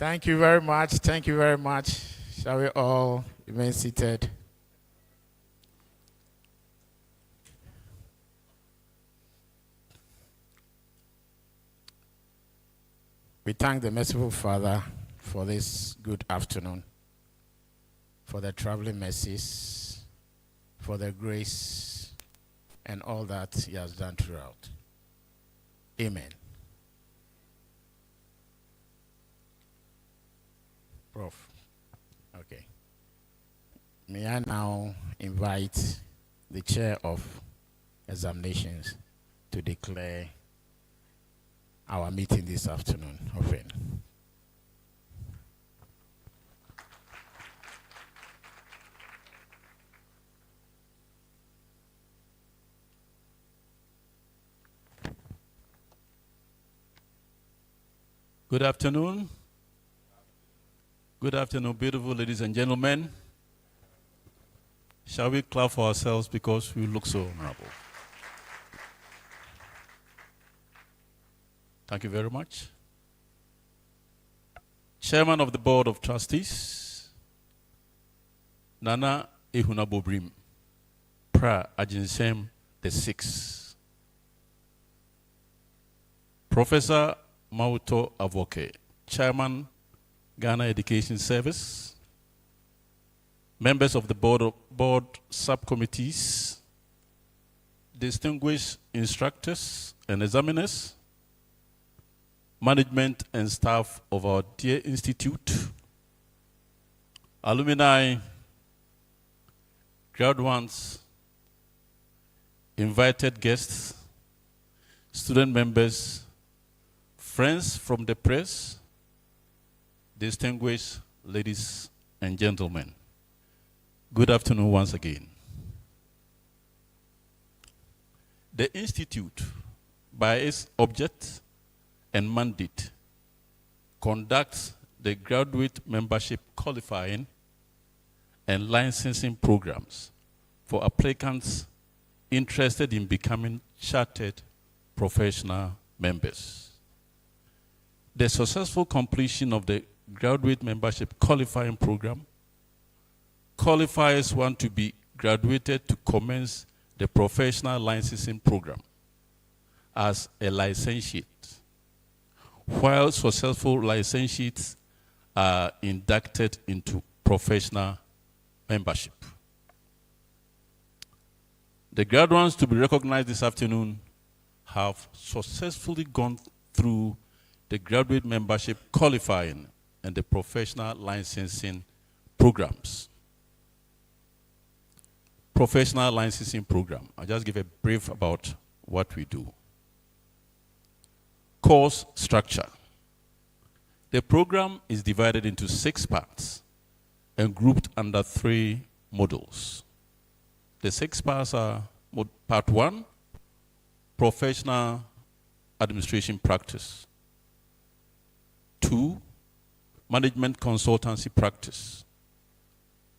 Thank you very much. Thank you very much. Shall we all remain seated? We thank the merciful Father for this good afternoon, for the traveling mercies, for the grace, and all that He has done throughout. Amen. Prof. Okay. May I now invite the Chair of Examinations to declare our meeting this afternoon open. Good afternoon. Good afternoon, beautiful ladies and gentlemen. Shall we clap for ourselves because we look so honorable? Thank you very much. Chairman of the Board of Trustees, Nana Ehuna Bobrim, Pra Ajinsem the Sixth. Professor Mauto Avoke, Chairman, Ghana Education Service, members of the board subcommittees, distinguished instructors and examiners, management and staff of our dear institute, alumni, graduates, invited guests, student members, friends from the press, distinguished ladies and gentlemen. Good afternoon once again. The Institute, by its object and mandate, conducts the graduate membership qualifying and licensing programs for applicants interested in becoming chartered professional members. The successful completion of the graduate membership qualifying program qualifies one to be graduated to commence the professional licensing program as a licentiate, while successful licentiates are inducted into professional membership. The graduates to be recognized this afternoon have successfully gone through the graduate membership qualifying and the professional licensing programs. Professional licensing program. I'll just give a brief about what we do. Course structure. The program is divided into 6 parts and grouped under 3 modules. The 6 parts are part 1, professional administration practice. 2, management consultancy practice.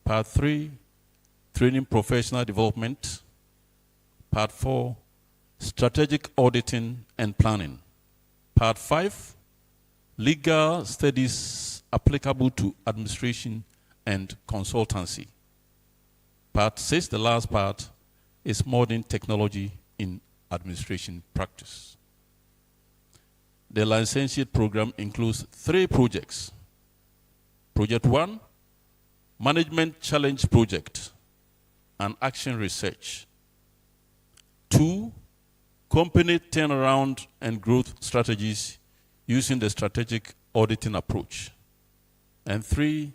Part 3, training professional development. Part 4, strategic auditing and planning. Part 5, legal studies applicable to administration and consultancy. Part 6, the last part, is modern technology in administration practice. The licentiate program includes 3 projects. Project 1, Management Challenge Project and Action Research. 2, Company Turnaround and Growth Strategies using the Strategic Auditing Approach. And 3,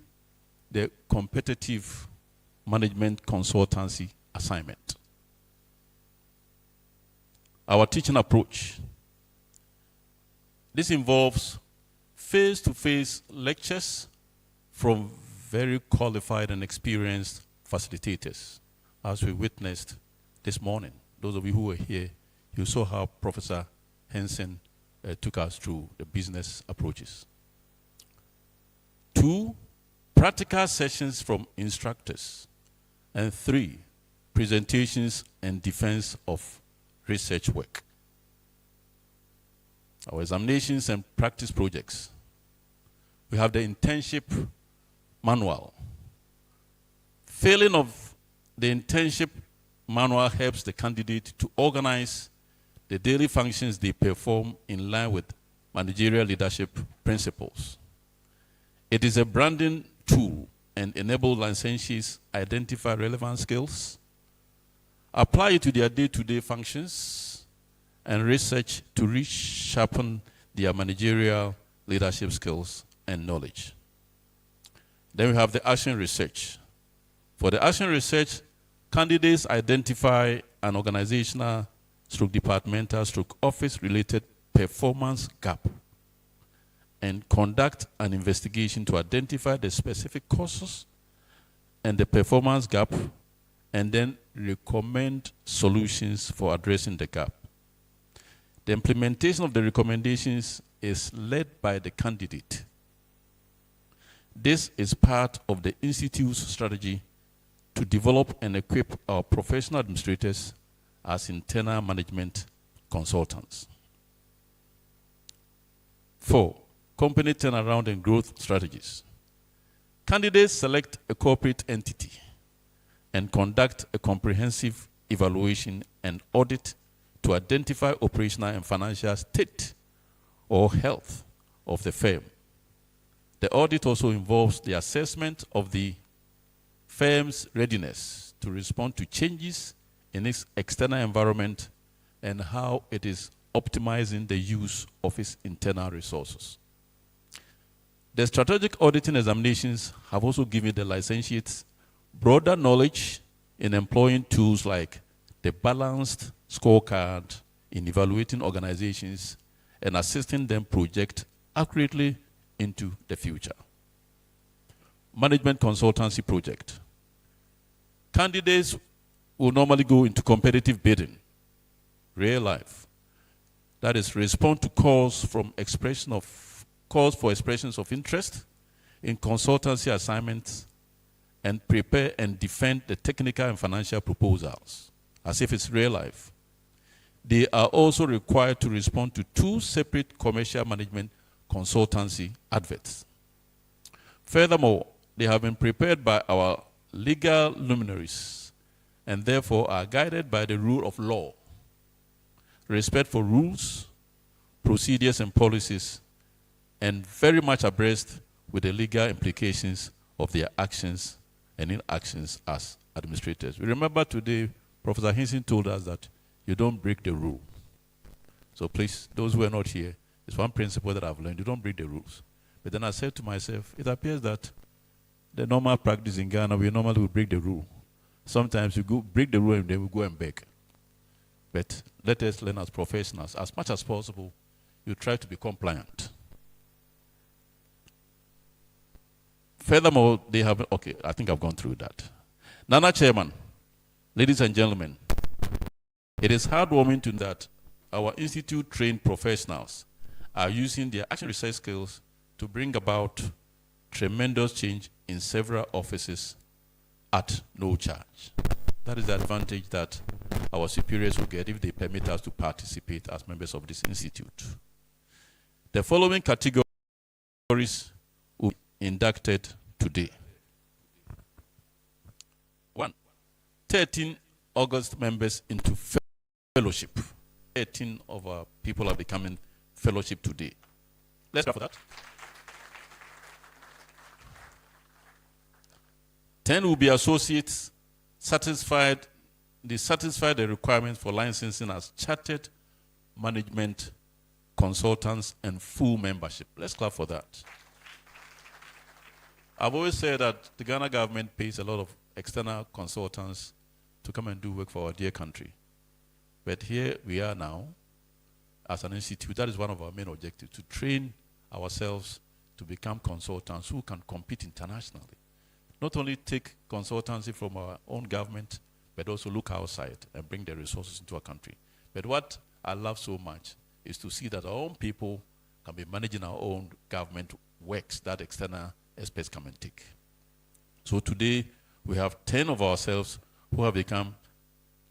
the Competitive Management Consultancy Assignment. Our teaching approach. This involves face-to-face lectures from very qualified and experienced facilitators, as we witnessed this morning. Those of you who were here, you saw how Professor Henson took us through the business approaches. 2, practical sessions from instructors. And 3, presentations and defense of research work. Our examinations and practice projects. We have the internship manual. Failing of the internship manual helps the candidate to organize the daily functions they perform in line with managerial leadership principles. It is a branding tool and enables licensees identify relevant skills, apply it to their day-to-day functions, and research to resharpen their managerial leadership skills and knowledge. Then we have the action research. For the action research, candidates identify an organizational, departmental, office-related performance gap and conduct an investigation to identify the specific causes and the performance gap, and then recommend solutions for addressing the gap. The implementation of the recommendations is led by the candidate. This is part of the Institute's strategy to develop and equip our professional administrators as internal management consultants. 4, company turnaround and growth strategies. Candidates select a corporate entity and conduct a comprehensive evaluation and audit to identify operational and financial state or health of the firm. The audit also involves the assessment of the firm's readiness to respond to changes in its external environment and how it is optimizing the use of its internal resources. The strategic auditing examinations have also given the licensees broader knowledge in employing tools like the balanced scorecard in evaluating organizations and assisting them project accurately into the future. Management consultancy project. Candidates will normally go into competitive bidding, real life. That is, respond to calls for expressions of interest in consultancy assignments and prepare and defend the technical and financial proposals, as if it's real life. They are also required to respond to 2 separate commercial management consultancy adverts. Furthermore, they have been prepared by our legal luminaries and therefore are guided by the rule of law, respect for rules, procedures, and policies, and very much abreast with the legal implications of their actions and inactions as administrators. We remember today, Professor Hinson told us that you don't break the rule. So please, those who are not here, it's one principle that I've learned: you don't break the rules. But then I said to myself, it appears that the normal practice in Ghana, we normally will break the rule. Sometimes you go break the rule and then we go and beg. But let us learn as professionals, as much as possible, you try to be compliant. Furthermore, they have, okay, I think I've gone through that. Nana Chairman, ladies and gentlemen, it is heartwarming to know that our institute-trained professionals are using their action research skills to bring about tremendous change in several offices at no charge. That is the advantage that our superiors will get if they permit us to participate as members of this institute. The following categories will be inducted today. 1, 13 August members into fellowship. 13 of our people are becoming fellowship today. Let's clap for that. 10 will be associates, satisfied the requirements for licensing as chartered management consultants and full membership. Let's clap for that. I've always said that the Ghana government pays a lot of external consultants to come and do work for our dear country. But here we are now, as an institute. That is one of our main objectives, to train ourselves to become consultants who can compete internationally. Not only take consultancy from our own government, but also look outside and bring the resources into our country. But what I love so much is to see that our own people can be managing our own government works that external experts come and take. So today, we have 10 of ourselves who have become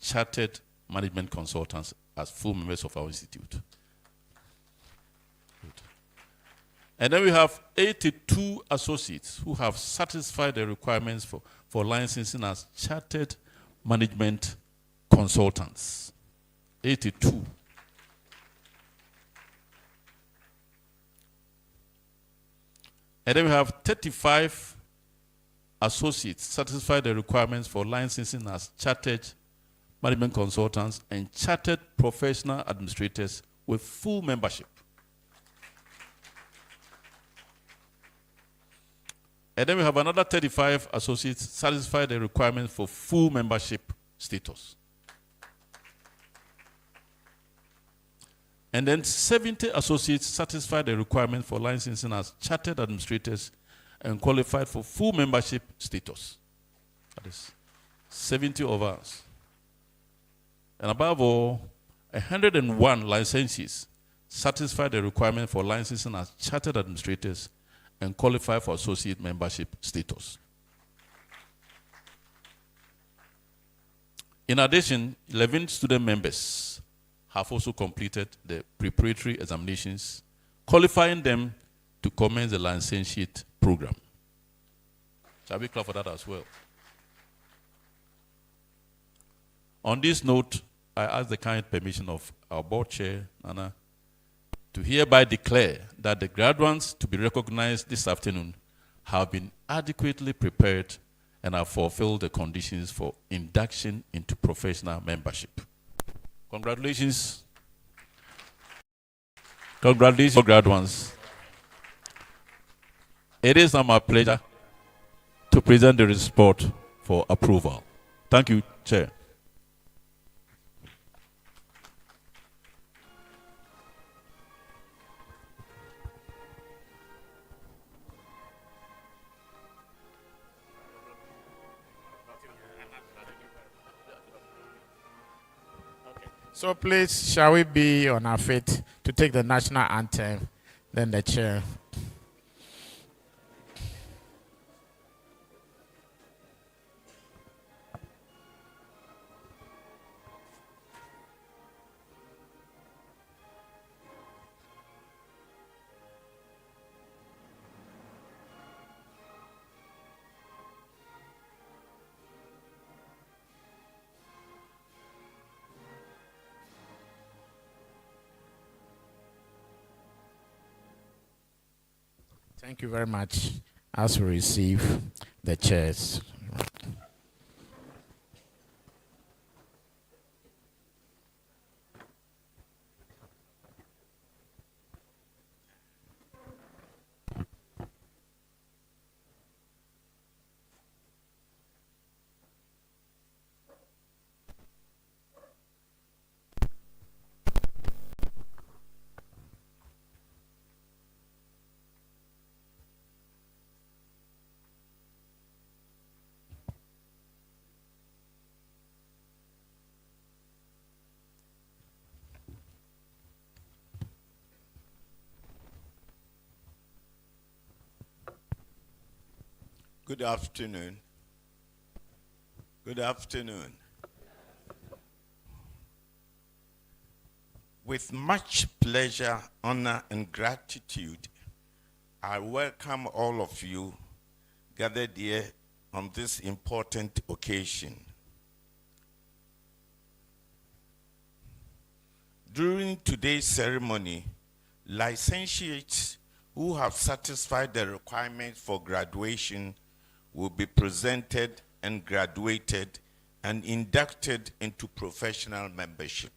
chartered management consultants as full members of our institute. Good. And then we have 82 associates who have satisfied the requirements for licensing as chartered management consultants. 82. And then we have 35 associates satisfy the requirements for licensing as chartered management consultants and chartered professional administrators with full membership. And then we have another 35 associates satisfy the requirements for full membership status. And then 70 associates satisfy the requirement for licensing as chartered administrators and qualified for full membership status. That is 70 of us. And above all, 101 licensees satisfy the requirement for licensing as chartered administrators and qualify for associate membership status. In addition, 11 student members have also completed the preparatory examinations, qualifying them to commence the licentiate program. Shall we clap for that as well? On this note, I ask the kind permission of our board chair, Nana, to hereby declare that the graduates to be recognized this afternoon have been adequately prepared and have fulfilled the conditions for induction into professional membership. Congratulations. Congratulations, graduates. It is now my pleasure to present the report for approval. Thank you, Chair. So please, shall we be on our feet to take the national anthem, then the chair. Thank you very much. As we receive the chairs. Good afternoon. Good afternoon. With much pleasure, honor, and gratitude, I welcome all of you gathered here on this important occasion. During today's ceremony, licentiates who have satisfied the requirements for graduation will be presented and graduated and inducted into professional membership.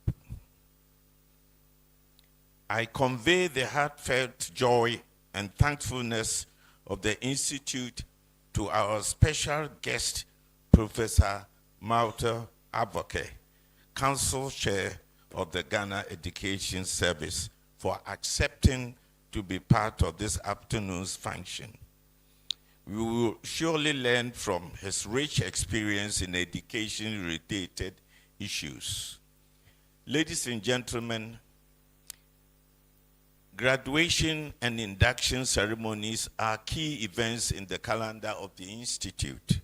I convey the heartfelt joy and thankfulness of the Institute to our special guest, Professor Malta Aboke, Council Chair of the Ghana Education Service, for accepting to be part of this afternoon's function. We will surely learn from his rich experience in education-related issues. Ladies and gentlemen, graduation and induction ceremonies are key events in the calendar of the Institute.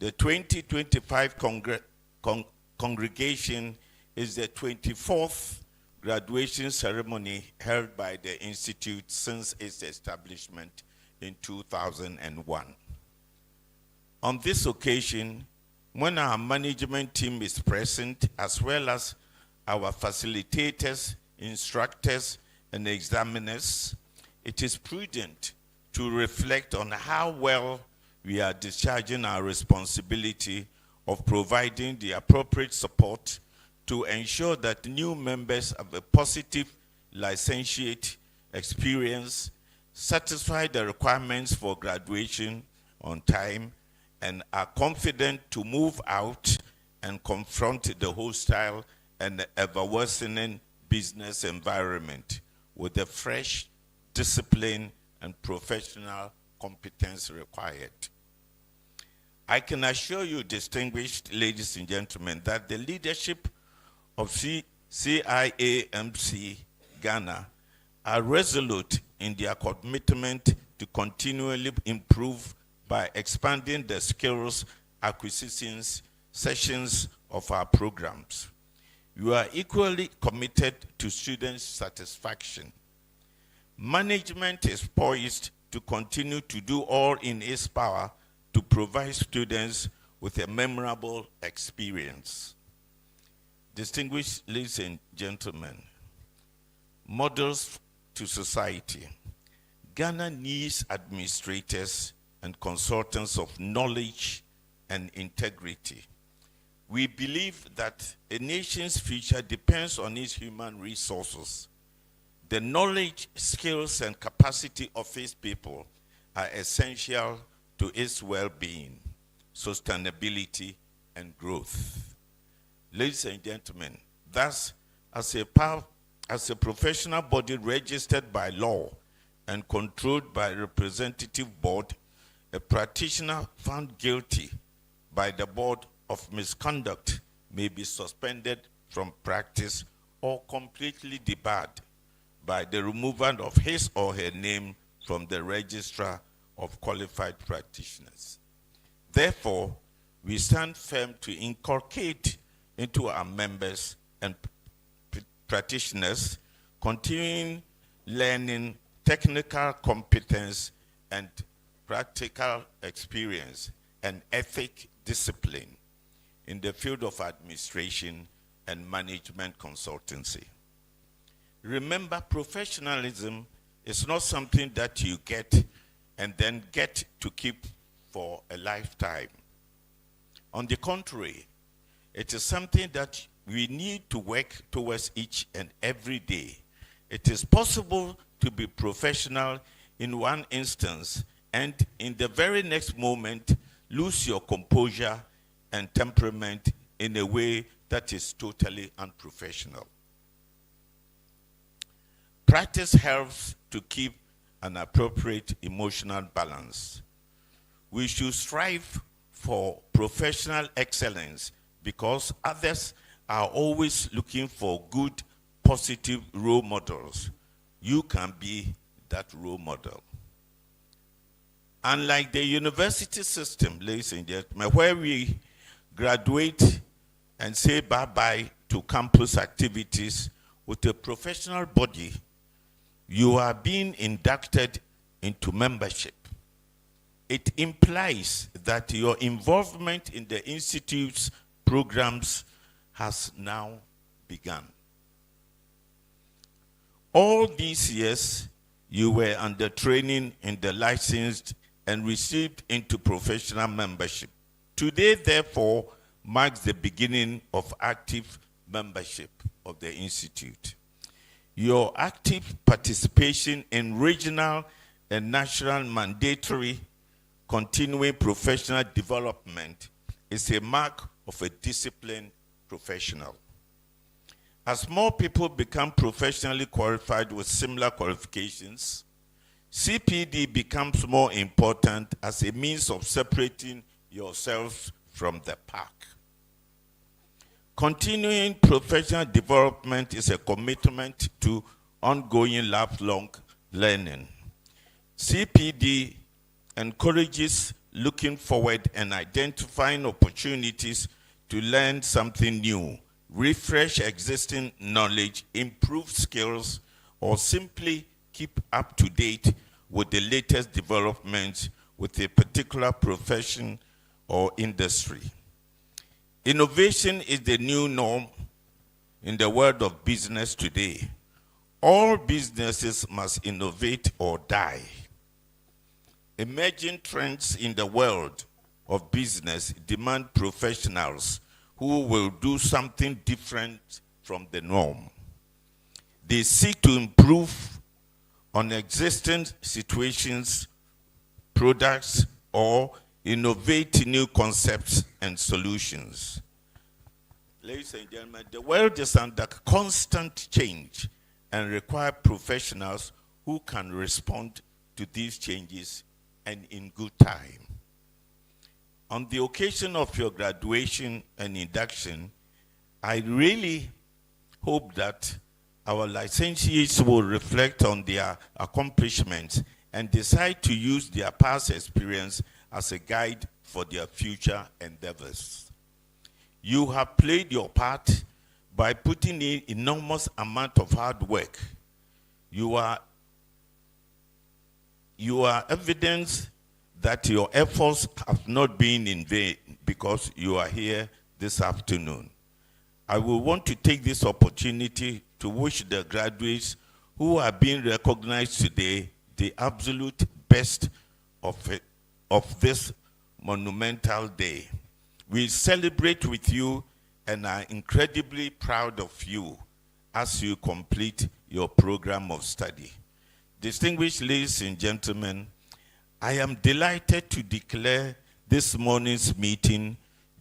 The 2025 congregation is the 24th graduation ceremony held by the Institute since its establishment in 2001. On this occasion, when our management team is present, as well as our facilitators, instructors, and examiners, it is prudent to reflect on how well we are discharging our responsibility of providing the appropriate support to ensure that new members have a positive licentiate experience, satisfy the requirements for graduation on time, and are confident to move out and confront the hostile and ever-worsening business environment with the fresh discipline and professional competence required. I can assure you, distinguished ladies and gentlemen, that the leadership of CIAMC Ghana are resolute in their commitment to continually improve by expanding the skills acquisitions sessions of our programs. We are equally committed to student satisfaction. Management is poised to continue to do all in its power to provide students with a memorable experience. Distinguished ladies and gentlemen, models to society. Ghana needs administrators and consultants of knowledge and integrity. We believe that a nation's future depends on its human resources. The knowledge, skills, and capacity of its people are essential to its well-being, sustainability, and growth. Ladies and gentlemen, thus, as a professional body registered by law and controlled by a representative board, a practitioner found guilty by the board of misconduct may be suspended from practice or completely debarred by the removal of his or her name from the registrar of qualified practitioners. Therefore, we stand firm to inculcate into our members and practitioners continuing learning, technical competence, and practical experience and ethic discipline in the field of administration and management consultancy. Remember, professionalism is not something that you get and then get to keep for a lifetime. On the contrary, it is something that we need to work towards each and every day. It is possible to be professional in one instance and in the very next moment lose your composure and temperament in a way that is totally unprofessional. Practice helps to keep an appropriate emotional balance. We should strive for professional excellence because others are always looking for good, positive role models. You can be that role model. Unlike the university system, ladies and gentlemen, where we graduate and say bye-bye to campus activities, with a professional body, you are being inducted into membership. It implies that your involvement in the Institute's programs has now begun. All these years, you were under training in the licensed and received into professional membership. Today, therefore, marks the beginning of active membership of the Institute. Your active participation in regional and national mandatory continuing professional development is a mark of a disciplined professional. As more people become professionally qualified with similar qualifications, CPD becomes more important as a means of separating yourself from the pack. Continuing professional development is a commitment to ongoing lifelong learning. CPD encourages looking forward and identifying opportunities to learn something new refresh existing knowledge, improve skills, or simply keep up to date with the latest developments with a particular profession or industry. Innovation is the new norm in the world of business today. All businesses must innovate or die. Emerging trends in the world of business demand professionals who will do something different from the norm. They seek to improve on existing situations, products, or innovate new concepts and solutions. Ladies and gentlemen, the world is under constant change and requires professionals who can respond to these changes and in good time. On the occasion of your graduation and induction, I really hope that our licensees will reflect on their accomplishments and decide to use their past experience as a guide for their future endeavors. You have played your part by putting in enormous amount of hard work. You are evidence that your efforts have not been in vain because you are here this afternoon. I will want to take this opportunity to wish the graduates who are being recognized today the absolute best of this monumental day. We celebrate with you and are incredibly proud of you as you complete your program of study. Distinguished ladies and gentlemen, I am delighted to declare this morning's meeting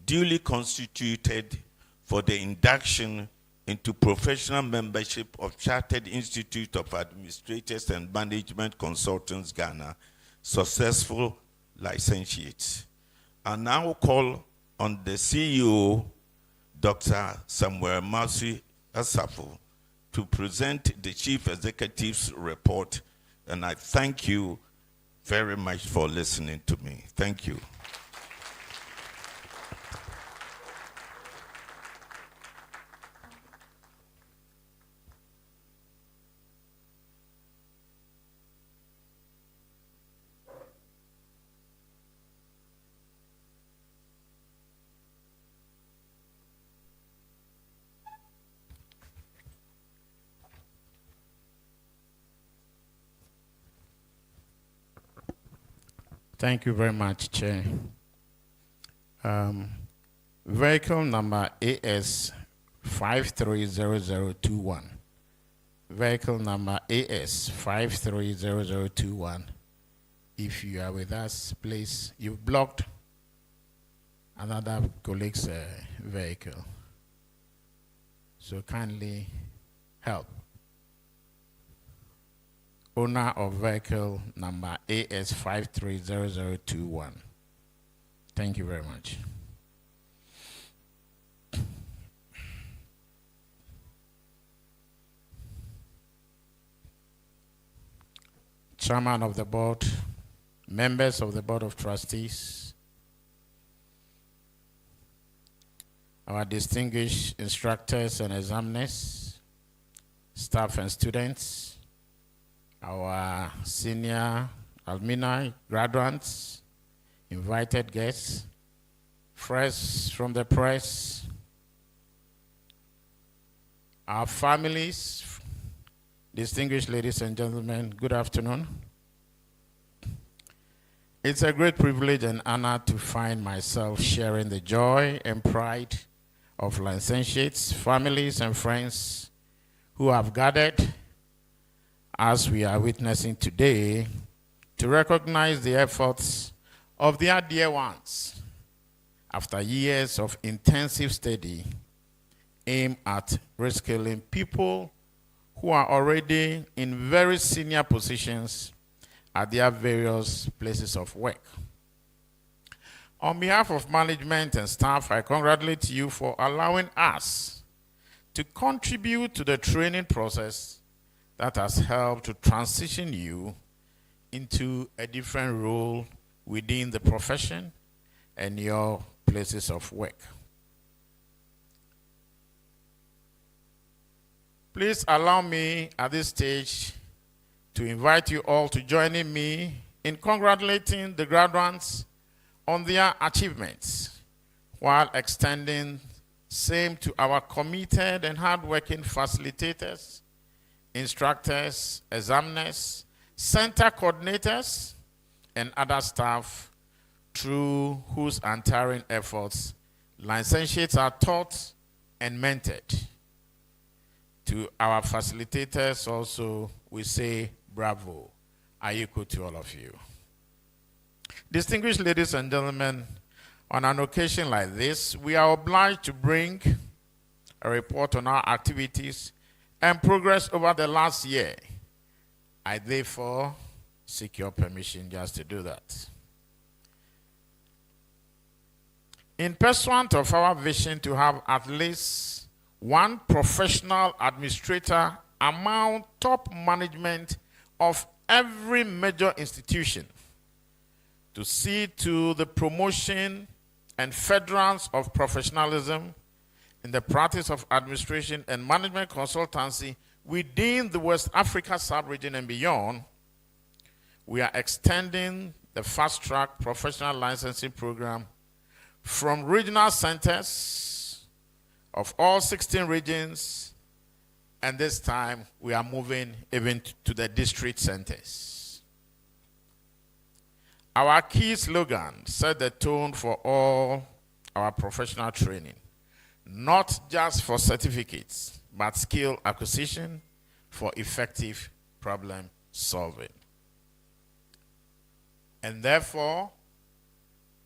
duly constituted for the induction into professional membership of Chartered Institute of Administrators and Management Consultants, Ghana, successful licentiates. I now call on the CEO, Dr. Samuel Mercy Asafo, to present the Chief Executive's report, and I thank you very much for listening to me. Thank you. Thank you very much, Chair. Vehicle number AS 530021. Vehicle number AS 530021. If you are with us, please, you've blocked another colleague's vehicle. So kindly help. Owner of vehicle number AS 530021. Thank you very much. Chairman of the board, members of the board of trustees, our distinguished instructors and examiners, staff and students, our senior alumni, graduates, invited guests, friends from the press, our families, distinguished ladies and gentlemen, good afternoon. It's a great privilege and honor to find myself sharing the joy and pride of licentiates, families, and friends who have gathered as we are witnessing today to recognize the efforts of their dear ones after years of intensive study aimed at reskilling people who are already in very senior positions at their various places of work. On behalf of management and staff, I congratulate you for allowing us to contribute to the training process that has helped to transition you into a different role within the profession and your places of work. Please allow me at this stage to invite you all to join me in congratulating the graduates on their achievements, while extending same to our committed and hardworking facilitators, instructors, examiners, center coordinators, and other staff through whose untiring efforts licentiates are taught and mentored. To our facilitators also, we say bravo. Ayiko to all of you. Distinguished ladies and gentlemen, on an occasion like this, we are obliged to bring a report on our activities and progress over the last year. I therefore seek your permission just to do that. In pursuant of our vision to have at least one professional administrator among top management of every major institution, to see to the promotion and furtherance of professionalism in the practice of administration and management consultancy within the West Africa sub-region and beyond, we are extending the fast-track professional licensing program from regional centers of all 16 regions, and this time we are moving even to the district centers. Our key slogan set the tone for all our professional training, not just for certificates, but skill acquisition for effective problem solving. And therefore,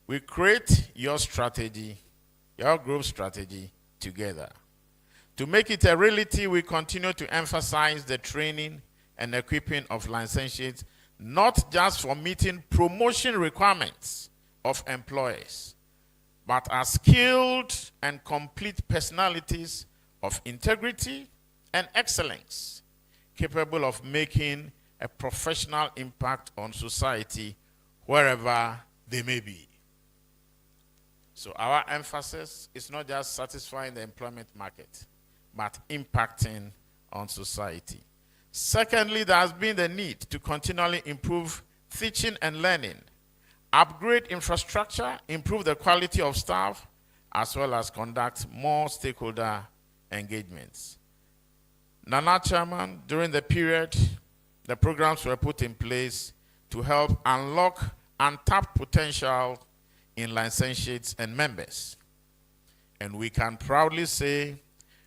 we create your strategy, your group strategy together. To make it a reality, we continue to emphasize the training and equipping of licentiates, not just for meeting promotion requirements of employers, but as skilled and complete personalities of integrity and excellence, capable of making a professional impact on society wherever they may be. So our emphasis is not just satisfying the employment market, but impacting on society. Secondly, there has been the need to continually improve teaching and learning, upgrade infrastructure, improve the quality of staff, as well as conduct more stakeholder engagements. Nana Chairman, during the period, the programs were put in place to help unlock untapped potential in licentiates and members. And we can proudly say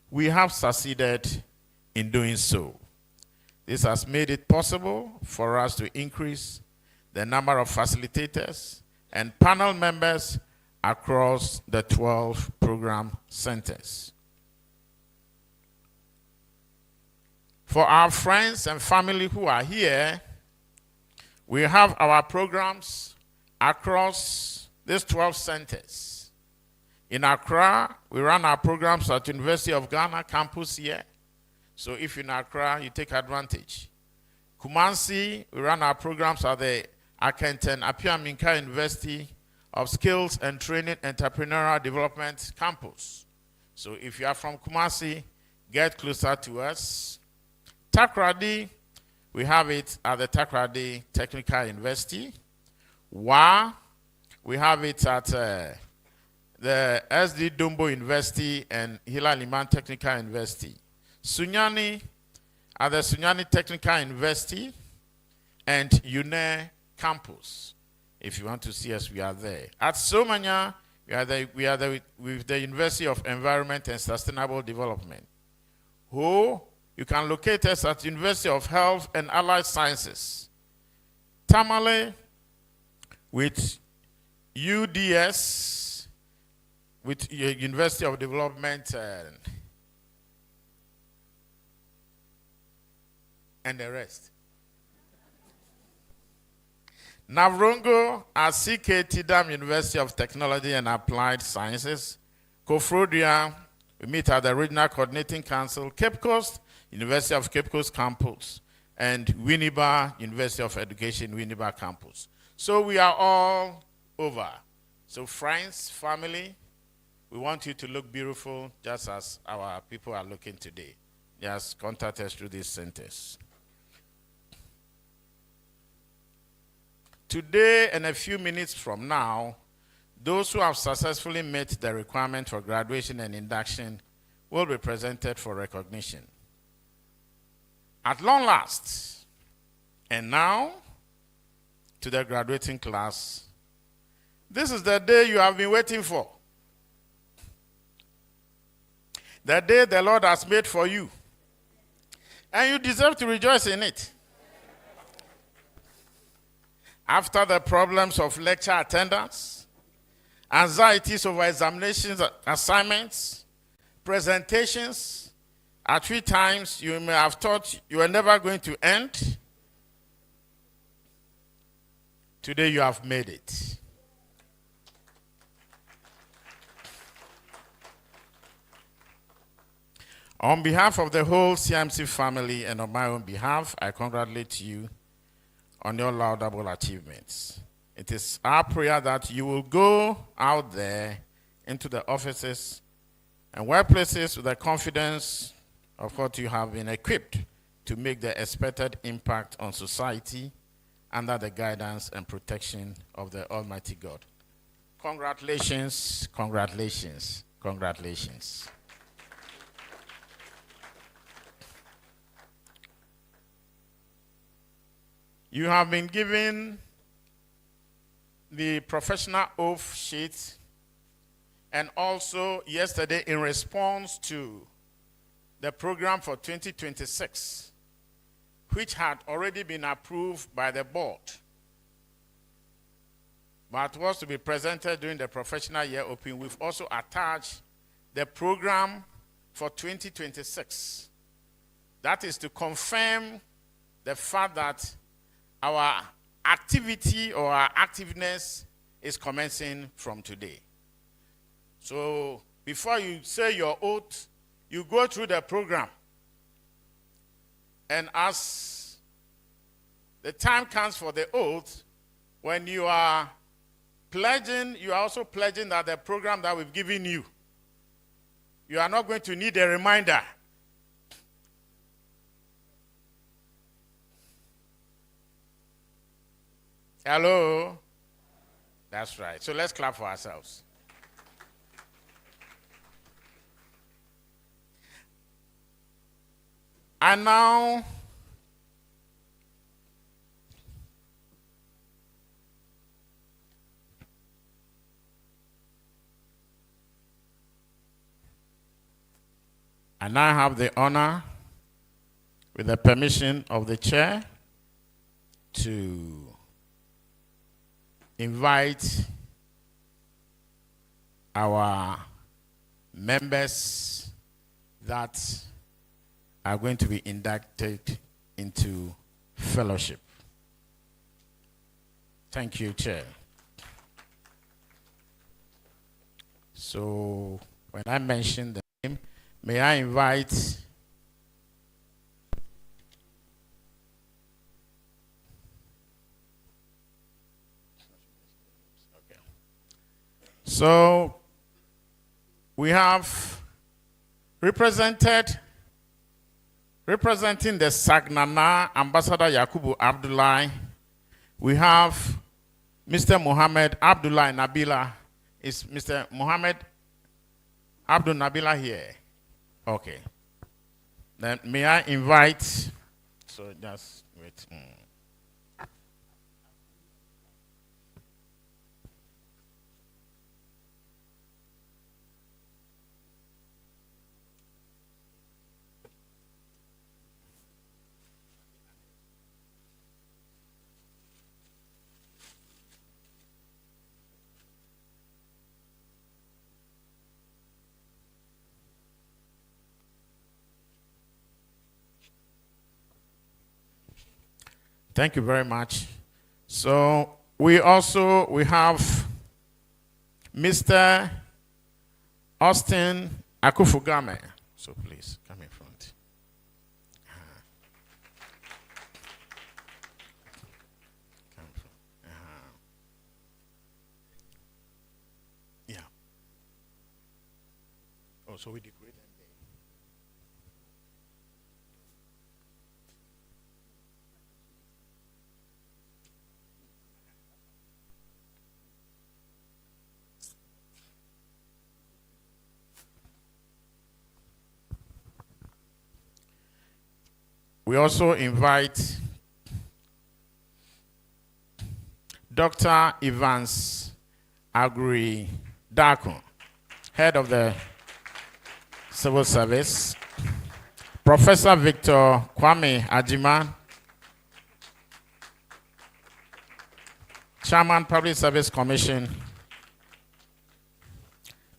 we have succeeded in doing so. This has made it possible for us to increase the number of facilitators and panel members across the 12 program centers. For our friends and family who are here, we have our programs across these 12 centers. In Accra, we run our programs at University of Ghana campus here. So if you're in Accra, you take advantage. Kumasi, we run our programs at the Akenten Apiaminka University of Skills and Training Entrepreneurial Development campus. So if you are from Kumasi, get closer to us. Takrady, we have it at the Takrady Technical University. Wa, we have it at the SD Dumbo University and Hila Liman Technical University. Sunyani at the Sunyani Technical University and UNE campus. If you want to see us, we are there. At Somanya, we are there with the University of Environment and Sustainable Development. Who you can locate us at University of Health and Allied Sciences. Tamale with UDS, with University of Development and the rest. Navrongo at CK Tidam University of Technology and Applied Sciences. Kofrodia, we meet at the Regional Coordinating Council. Cape Coast, University of Cape Coast Campus. And Winneba, University of Education, Winneba Campus. So we are all over. So friends, family, we want you to look beautiful just as our people are looking today. just contact us through these centers. Today and a few minutes from now, those who have successfully met the requirement for graduation and induction will be presented for recognition. At long last, and now, to the graduating class, this is the day you have been waiting for. The day the Lord has made for you. And you deserve to rejoice in it. After the problems of lecture attendance, anxieties over examinations, assignments, presentations, at 3 times you may have thought you were never going to end. Today you have made it. On behalf of the whole CMC family and on my own behalf, I congratulate you on your laudable achievements. It is our prayer that you will go out there into the offices and workplaces with the confidence of what you have been equipped to make the expected impact on society under the guidance and protection of the Almighty God. Congratulations, congratulations, congratulations. You have been given the professional oath sheet, and also yesterday in response to the program for 2026, which had already been approved by the board, but was to be presented during the professional year opening. We've also attached the program for 2026. That is to confirm the fact that our activity or our activeness is commencing from today. So before you say your oath, you go through the program. And as the time comes for the oath, when you are pledging, you are also pledging that the program that we've given you, you are not going to need a reminder. Hello? That's right. So let's clap for ourselves. And now, I have the honor, with the permission of the chair, to invite our members that are going to be inducted into fellowship. Thank you, Chair. So when I mention the name, may I invite So we have representing the Sagnana, Ambassador Yakubu Abdullahi. We have Mr. Mohammed Abdullahi Nabila. Is Mr. Mohammed Abdul Nabila here? Okay. Then may I invite, so just wait. Thank you very much. So we have Mr. Austin Akufugame. So please come in front. Come in front. Yeah. Oh, so we decorate them there. We also invite Dr. Evans Agri Darko, head of the Civil Service, Professor Victor Kwame Ajima, Chairman, Public Service Commission,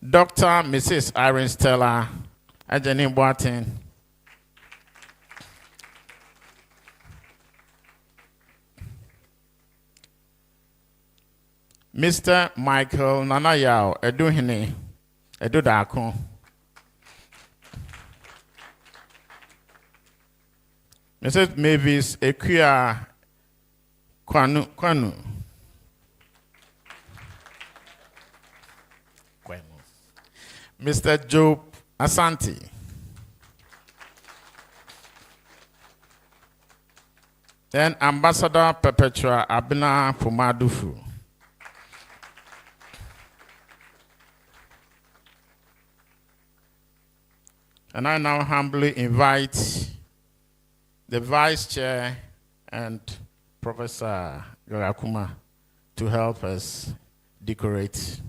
Dr. Mrs. Irene Stella Ajani Boatin, Mr. Michael Nanayao Eduhine Edudako, Mrs. Mavis Ekuya Kwanu, Mr. Job Asante, then Ambassador Perpetua Abina Pumadufu, and I now humbly invite the Vice Chair and Professor Yorakuma to help us decorate.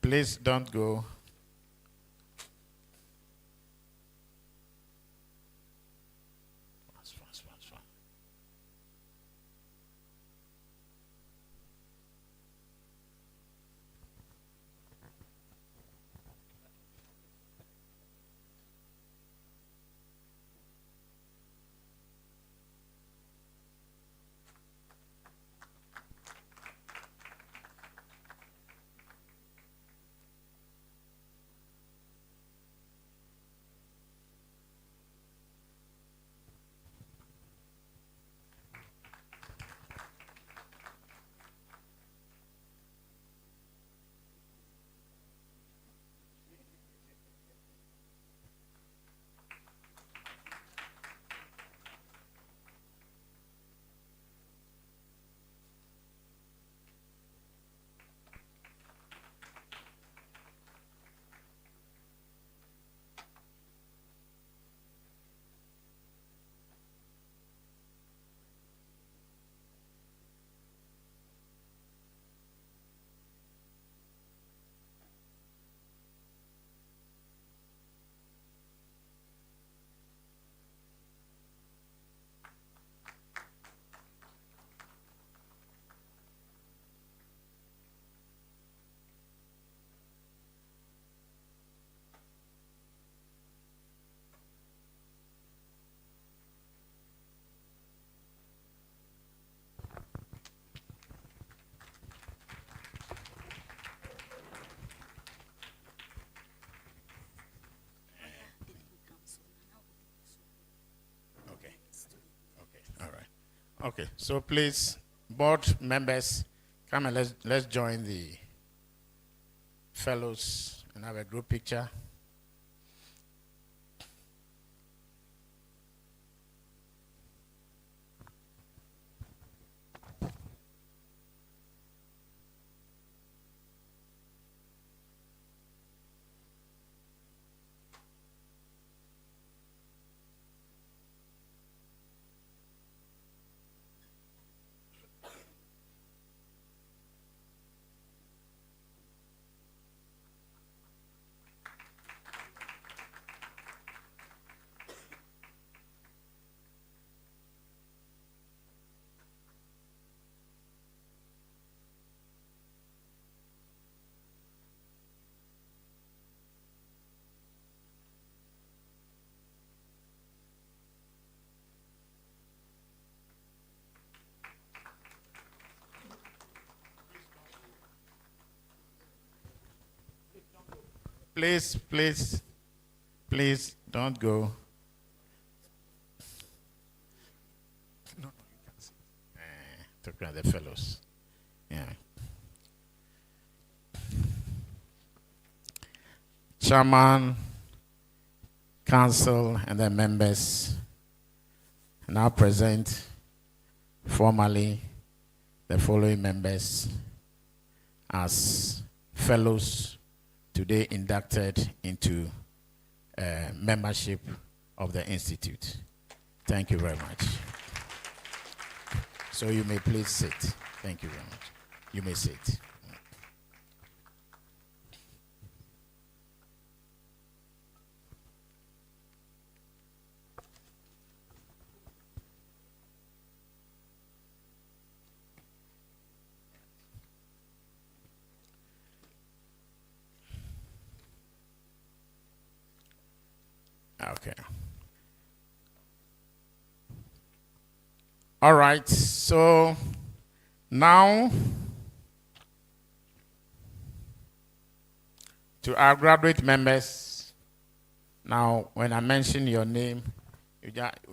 Please don't go. Okay, so please, board members, come and let's join the fellows and have a group picture. Please, please, please don't go. No, you can see. Talking about the fellows. Yeah. Chairman, council, and the members now present formally the following members as fellows today inducted into membership of the Institute. Thank you very much. So you may please sit. Thank you very much. You may sit. Okay. All right. So now to our graduate members. Now, when I mention your name,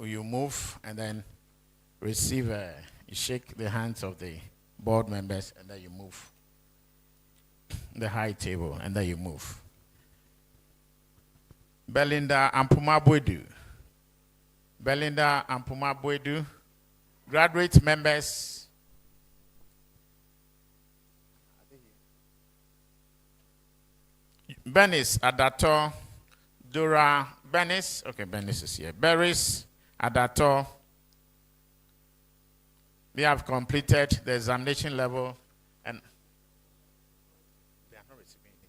you move and then receive. You shake the hands of the board members, and then you move the high table, and then you move. Belinda Ampuma-Boedu. Belinda Ampuma-Boedu. Graduate members. Benis Adato. Dora Benis. Okay, Benis is here. Beris Adato. They have completed the examination level and they are not receiving anything.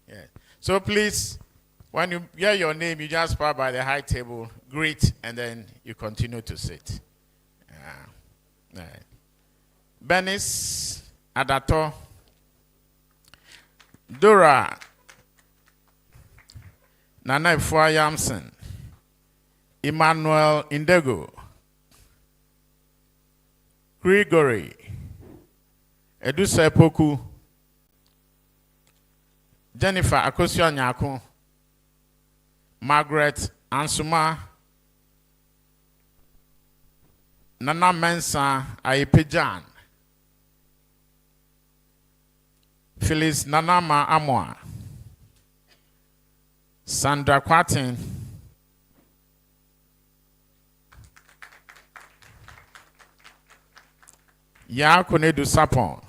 Yeah. So please, when you hear your name, you just pass by the high table, greet, and then you continue to sit. Benis Adato. Dora Nana Ifua Yamson. Emmanuel Indego. Gregory Edusa Epoku. Jennifer Akosua Nyako. Margaret Ansuma. Nana Mensa Ayepejan. Phyllis Nanama Amwa. Sandra Kwatin. Yakunedu Sapon.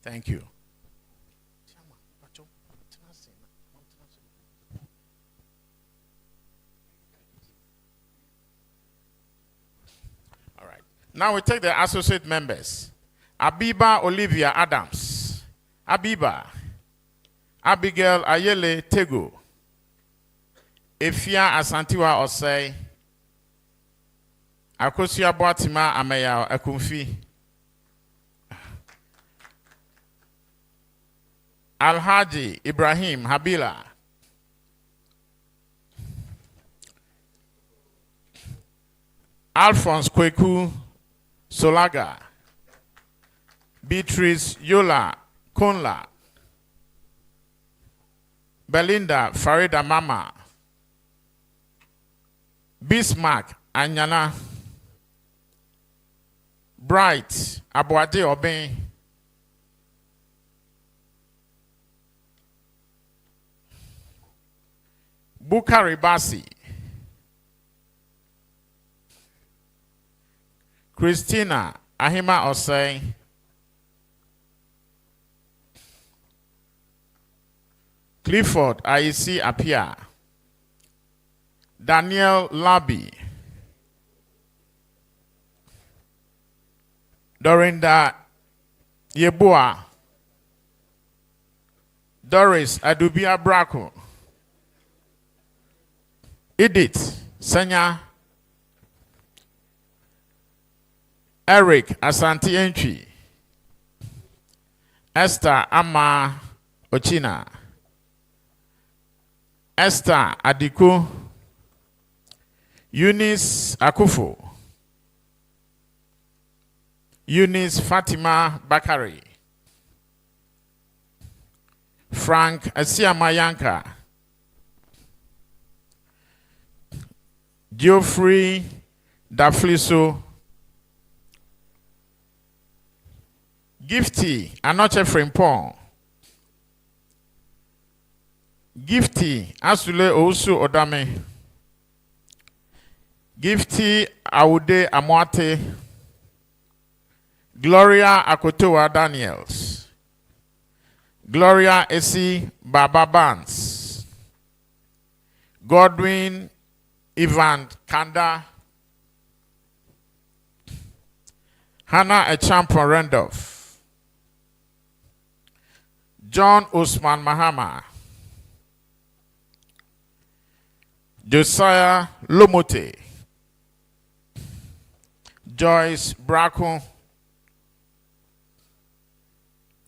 Thank you. All right. Now we take the associate members. Abiba Olivia Adams. Abiba. Abigail Ayele Tego. Efia Asantiwa Osei. Akosia Boatima Ameya Akumfi. Alhaji Ibrahim Habila. Alphonse Kweku Solaga. Beatrice Yola Konla. Belinda Farida Mama. Bismarck Anyana. Bright Abuade Oben. Bukari Basi. Christina Ahima Osei. Clifford Aisi Apia. Daniel Labi. Dorinda Yeboah. Doris Adubia Braco. Edith Senya. Eric Asante Entry. Esther Ama Ochina. Esther Adiku. Eunice Akufo. Eunice Fatima Bakari. Frank Asiamayanka. Geoffrey Dafliso. Gifty Anoche Frimpong. Gifty Asule Ousu Odame. Gifty Aude Amoate. Gloria Akotoa Daniels. Gloria Esi Baba Banks. Godwin Ivan Kanda. Hannah Echampon Randolph. John Usman Mahama. Josiah Lomote. Joyce Braco.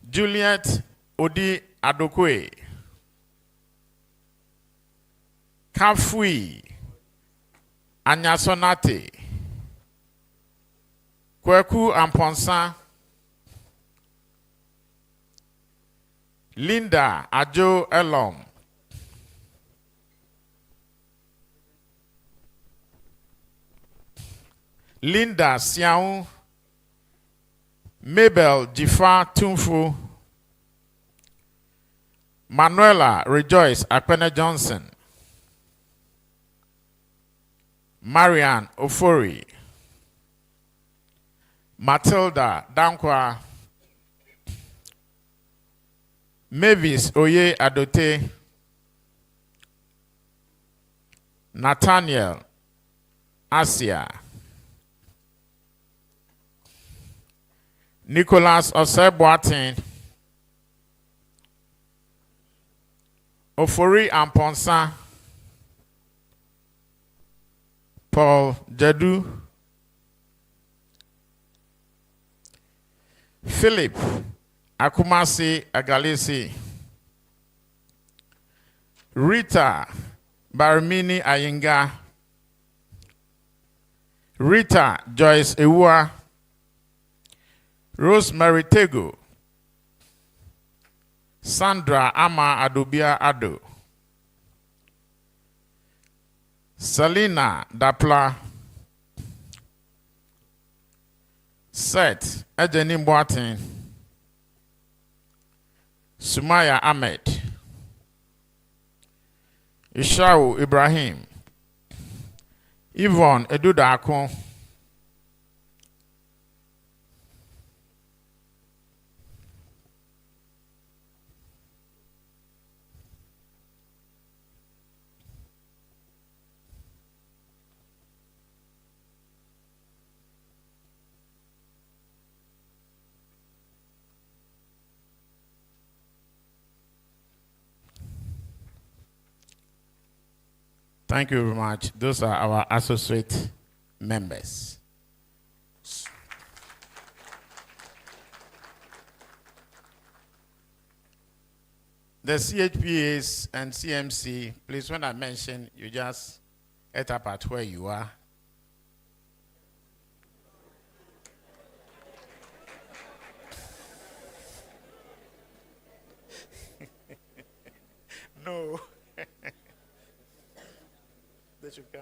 Juliet Odi Adokwe. Kafui Anyasonate. Kweku Amponsa. Linda Ajo Elom. Linda Siaou. Mabel Jifa Tumfu. Manuela Rejoice Akpene Johnson. Marianne Ofori. Matilda Dankwa. Mavis Oye Adote. Nathaniel Asia. Nicholas Oseboatin. Ofori Amponsa. Paul Jadu. Philip Akumasi Agalisi. Rita Barimini Ayinga. Rita Joyce Ewa. Rosemary Tego. Sandra Ama Adobia Ado. Selina Dapla. Seth Ejeni Boatin. Sumaya Ahmed. Ishau Ibrahim. Yvonne Eduda Akon. Thank you very much. Those are our associate members. The CHPAs and CMC, please, when I mention, you just get up at where you are. No. They should come.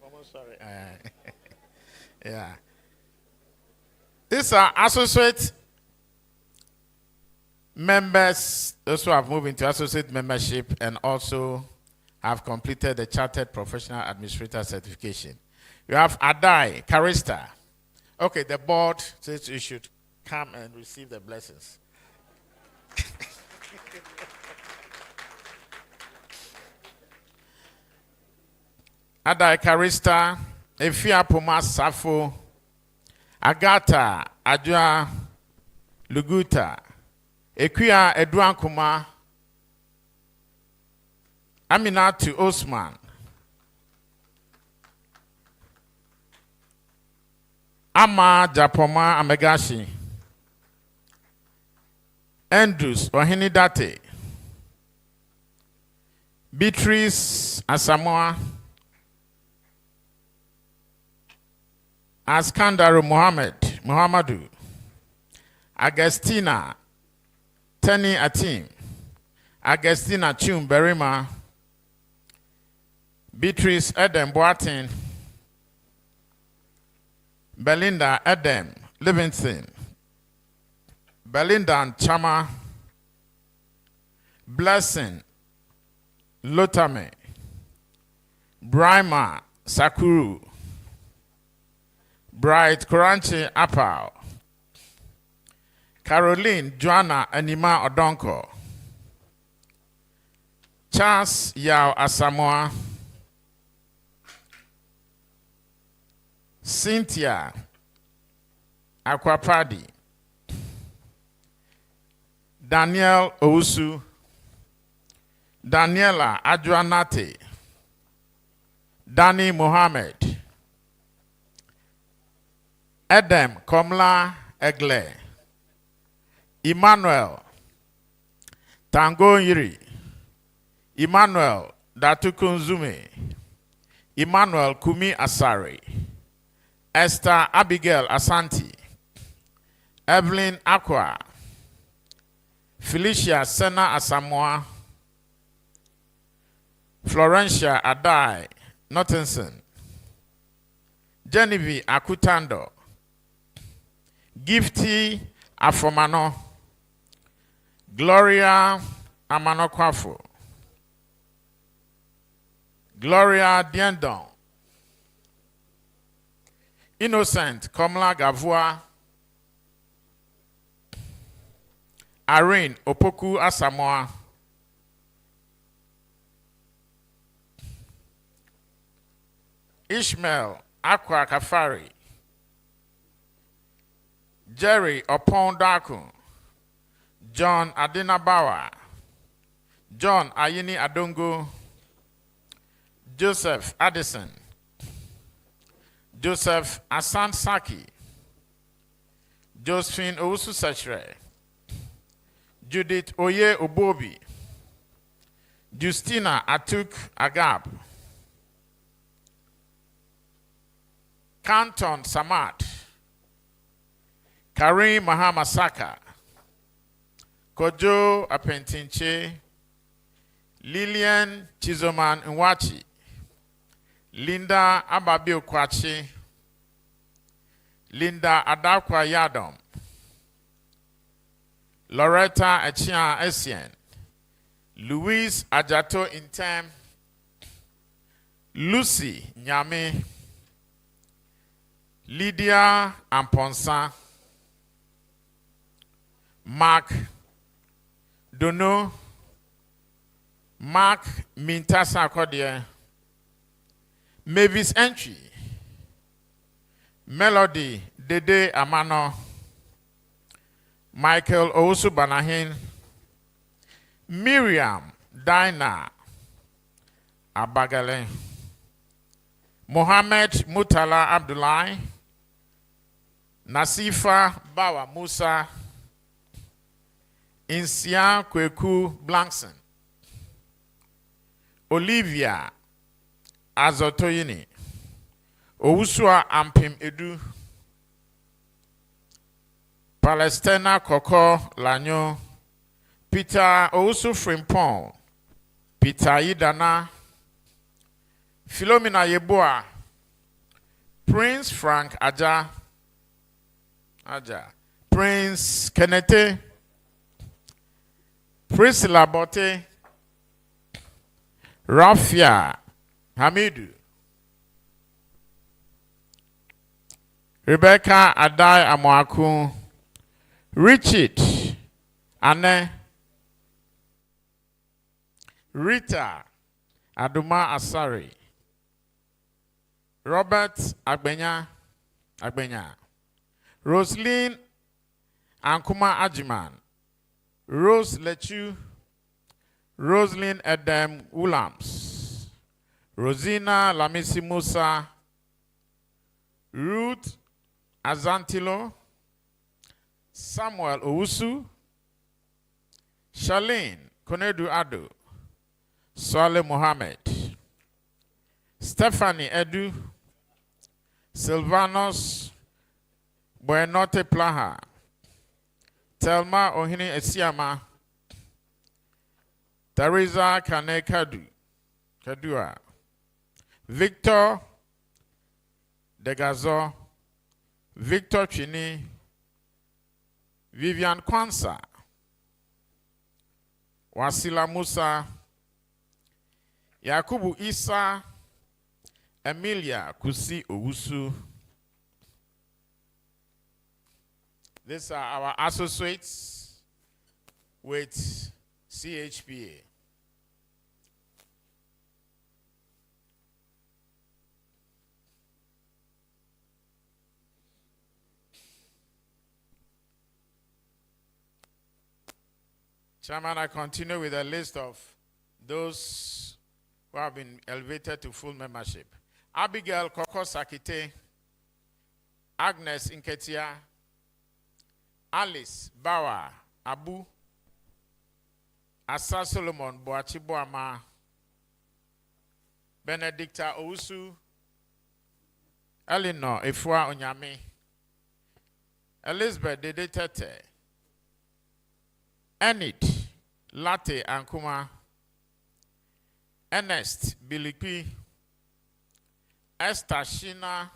Almost sorry. Yeah. These are associate members, those who have moved into associate membership and also have completed the Chartered Professional Administrator certification. You have Adai, Karista. Okay, the board says you should come and receive the blessings. Adai, Karista, Efia Puma Safo, Agata, Adua, Luguta, Equia Edwan Kuma, Aminatu Osman, Ama Japoma Amegashi, Andrews Ohinidate, Beatrice Asamoah, Askandaru Muhammadu, Agustina Teni Atim, Agustina Chum Berima, Beatrice Edem Boatin, Belinda Edem Livingston, Belinda Chama, Blessing Lotame, Brima Sakuru, Bright Koranchi Apau, Caroline Joanna Anima Odonko, Charles Yao Asamoah, Cynthia Aquapadi, Daniel Ousu, Daniela Adjuanate, Danny Mohammed, Edem Komla Egle, Emmanuel Tango Yiri, Emmanuel Datukunzume, Emmanuel Kumi Asari, Esther Abigail Asanti, Evelyn Aqua, Felicia Sena Asamoah, Florencia Adai Nottinson, Genevieve Akutando, Gifty Afomano, Gloria Amanokwafo, Gloria Diendon, Innocent Komla Gavua, Irene Opoku Asamoah, Ishmael Aqua Kafari, Jerry Opondaku, John Adinabawa, John Ayini Adongo, Joseph Addison, Joseph Asansaki, Josephine Owusu Sachre, Judith Oye Obobi, Justina Atuk Agab, Canton Samat, Karim Mahamasaka, Kojo Apentinche, Lillian Chizoman Nwachi, Linda Ababio Kwachi, Linda Adakwa Yadom, Loretta Echia Essien, Louise Ajato Intem, Lucy Nyame, Lydia Amponsa, Mark Dono, Mark Mintasa Kodie, Mavis Entry, Melody Dede Amano, Michael Owusu Banahin, Miriam Dinah Abagale, Mohammed Mutala Abdullahi, Nasifa Bawa Musa, Insia Kweku Blankson, Olivia Azotoyini, Owusua Ampim Edu, Palestina Koko Lanyo, Peter Owusu Frimpong, Peter Idana, Philomena Yeboa, Prince Frank Aja, Prince Kenete, Priscilla Bote, Rafia Hamidu, Rebecca Adai Amwaku, Richard Anne, Rita Aduma Asari, Robert Agbenya, Roslyn Ankuma Ajiman, Rose Lechu, Roslyn Edem Williams, Rosina Lamisi Musa, Ruth Azantilo, Samuel Owusu, Charlene Konedu Ado, Swale Mohammed, Stephanie Edu, Silvanos Buenote Plaha, Telma Ohini Esiama, Teresa Kane Kadua, Victor Degazo, Victor Chini, Vivian Kwansa, Wasila Musa, Yakubu Isa, Emilia Kusi Owusu. These are our associates with CHPA. Chairman, I continue with a list of those who have been elevated to full membership. Abigail Koko Sakite, Agnes Inketia, Alice Bawa Abu, Asa Solomon Boachi Boama, Benedicta Owusu, Eleanor Efua Onyame, Elizabeth Dede Tete, Enid Latte Ankuma, Ernest Bilikpi, Esther Shina,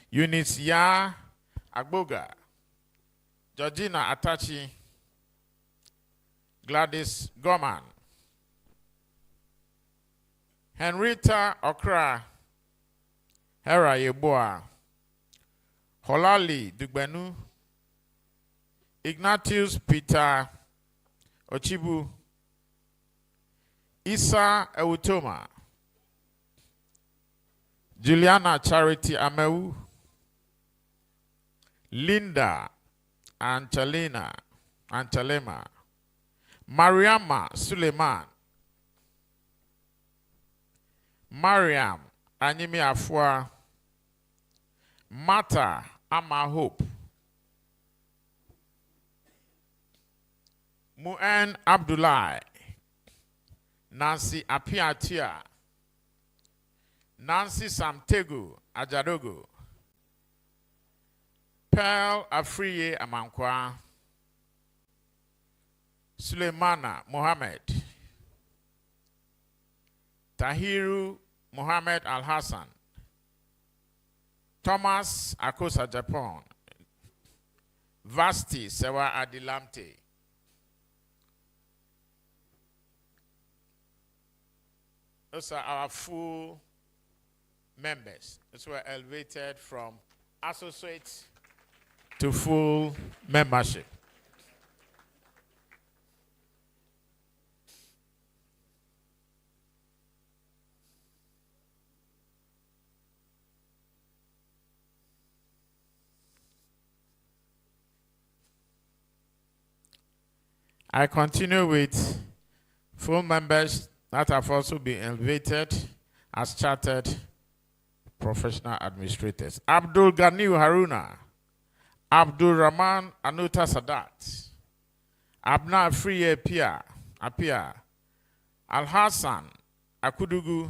Eunice Ya Agboga, Georgina Atachi, Gladys Gorman, Henrietta Okra, Hera Yeboa, Holali Dugbenu, Ignatius Peter Ochibu, Isa Ewutoma, Juliana Charity Amewu, Linda Anchalema, Mariama Suleiman, Mariam Anyimi Afua, Mata Ama Hope, Mu'en Abdullahi, Nancy Apiatia, Nancy Samtegu Ajadogo, Pearl Afriye Amankwa, Suleimana Mohammed, Tahiru Mohammed Al Hassan, Thomas Akosa Japan, Vasti Sewa Adilamte. Those are our full members. Those were elevated from associates to full membership. I continue with full members that have also been elevated as chartered professional administrators. Abdul Ganiu Haruna, Abdul Rahman Anuta Sadat, Abna Friye Apia, Al Hassan Akudugu,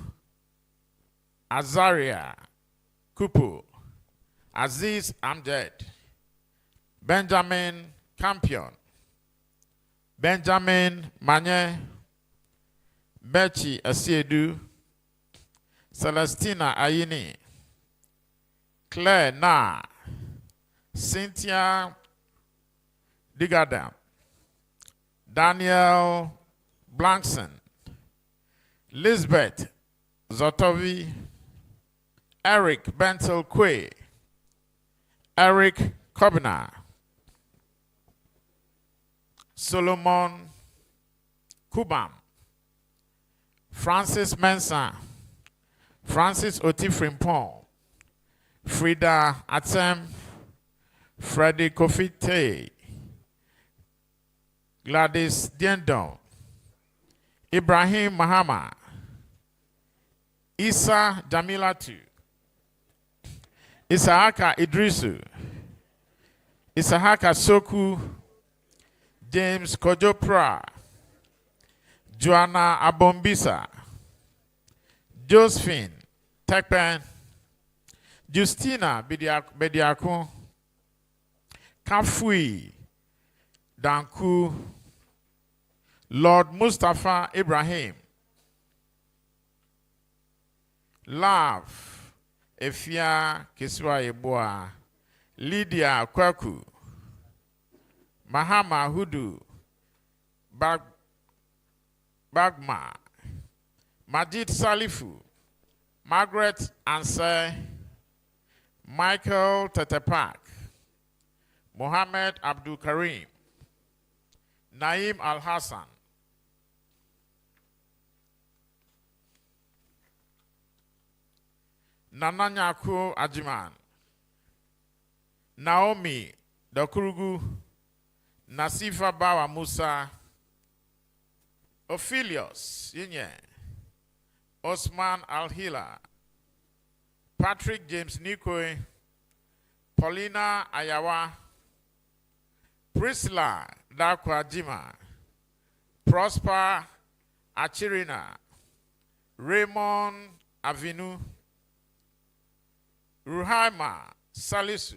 Azaria Kupu, Aziz Amjad, Benjamin Campion, Benjamin Manye, Bechi Asiedu, Celestina Ayini, Claire Na, Cynthia Digadam, Daniel Blankson, Lisbeth Zotovi, Eric Bentel Kwe, Eric Kobina, Solomon Kubam, Francis Mensah, Francis Otifrimpong, Frida Atem, Freddie Kofite, Gladys Diendon, Ibrahim Mahama, Isa Jamilatu, Isahaka Idrisu, Isahaka Soku, James Kojopra, Joanna Abombisa, Josephine Tekpen, Justina Bediako, Kafui Danku, Lord Mustafa Ibrahim, Love Efia Kiswa Yeboa, Lydia Kwaku, Mahama Hudu, Bagma, Majid Salifu, Margaret Anse, Michael Tetepak, Mohammed Abdul Karim, Naim Al Hassan, Nananyaku Ajiman, Naomi Dokurugu, Nasifa Bawa Musa, Ophilius Yinye, Osman Al-Hila, Patrick James Nikwe, Paulina Ayawa, Priscilla Dakwa Jima, Prosper Achirina, Raymond Avinu, Ruhaima Salisu,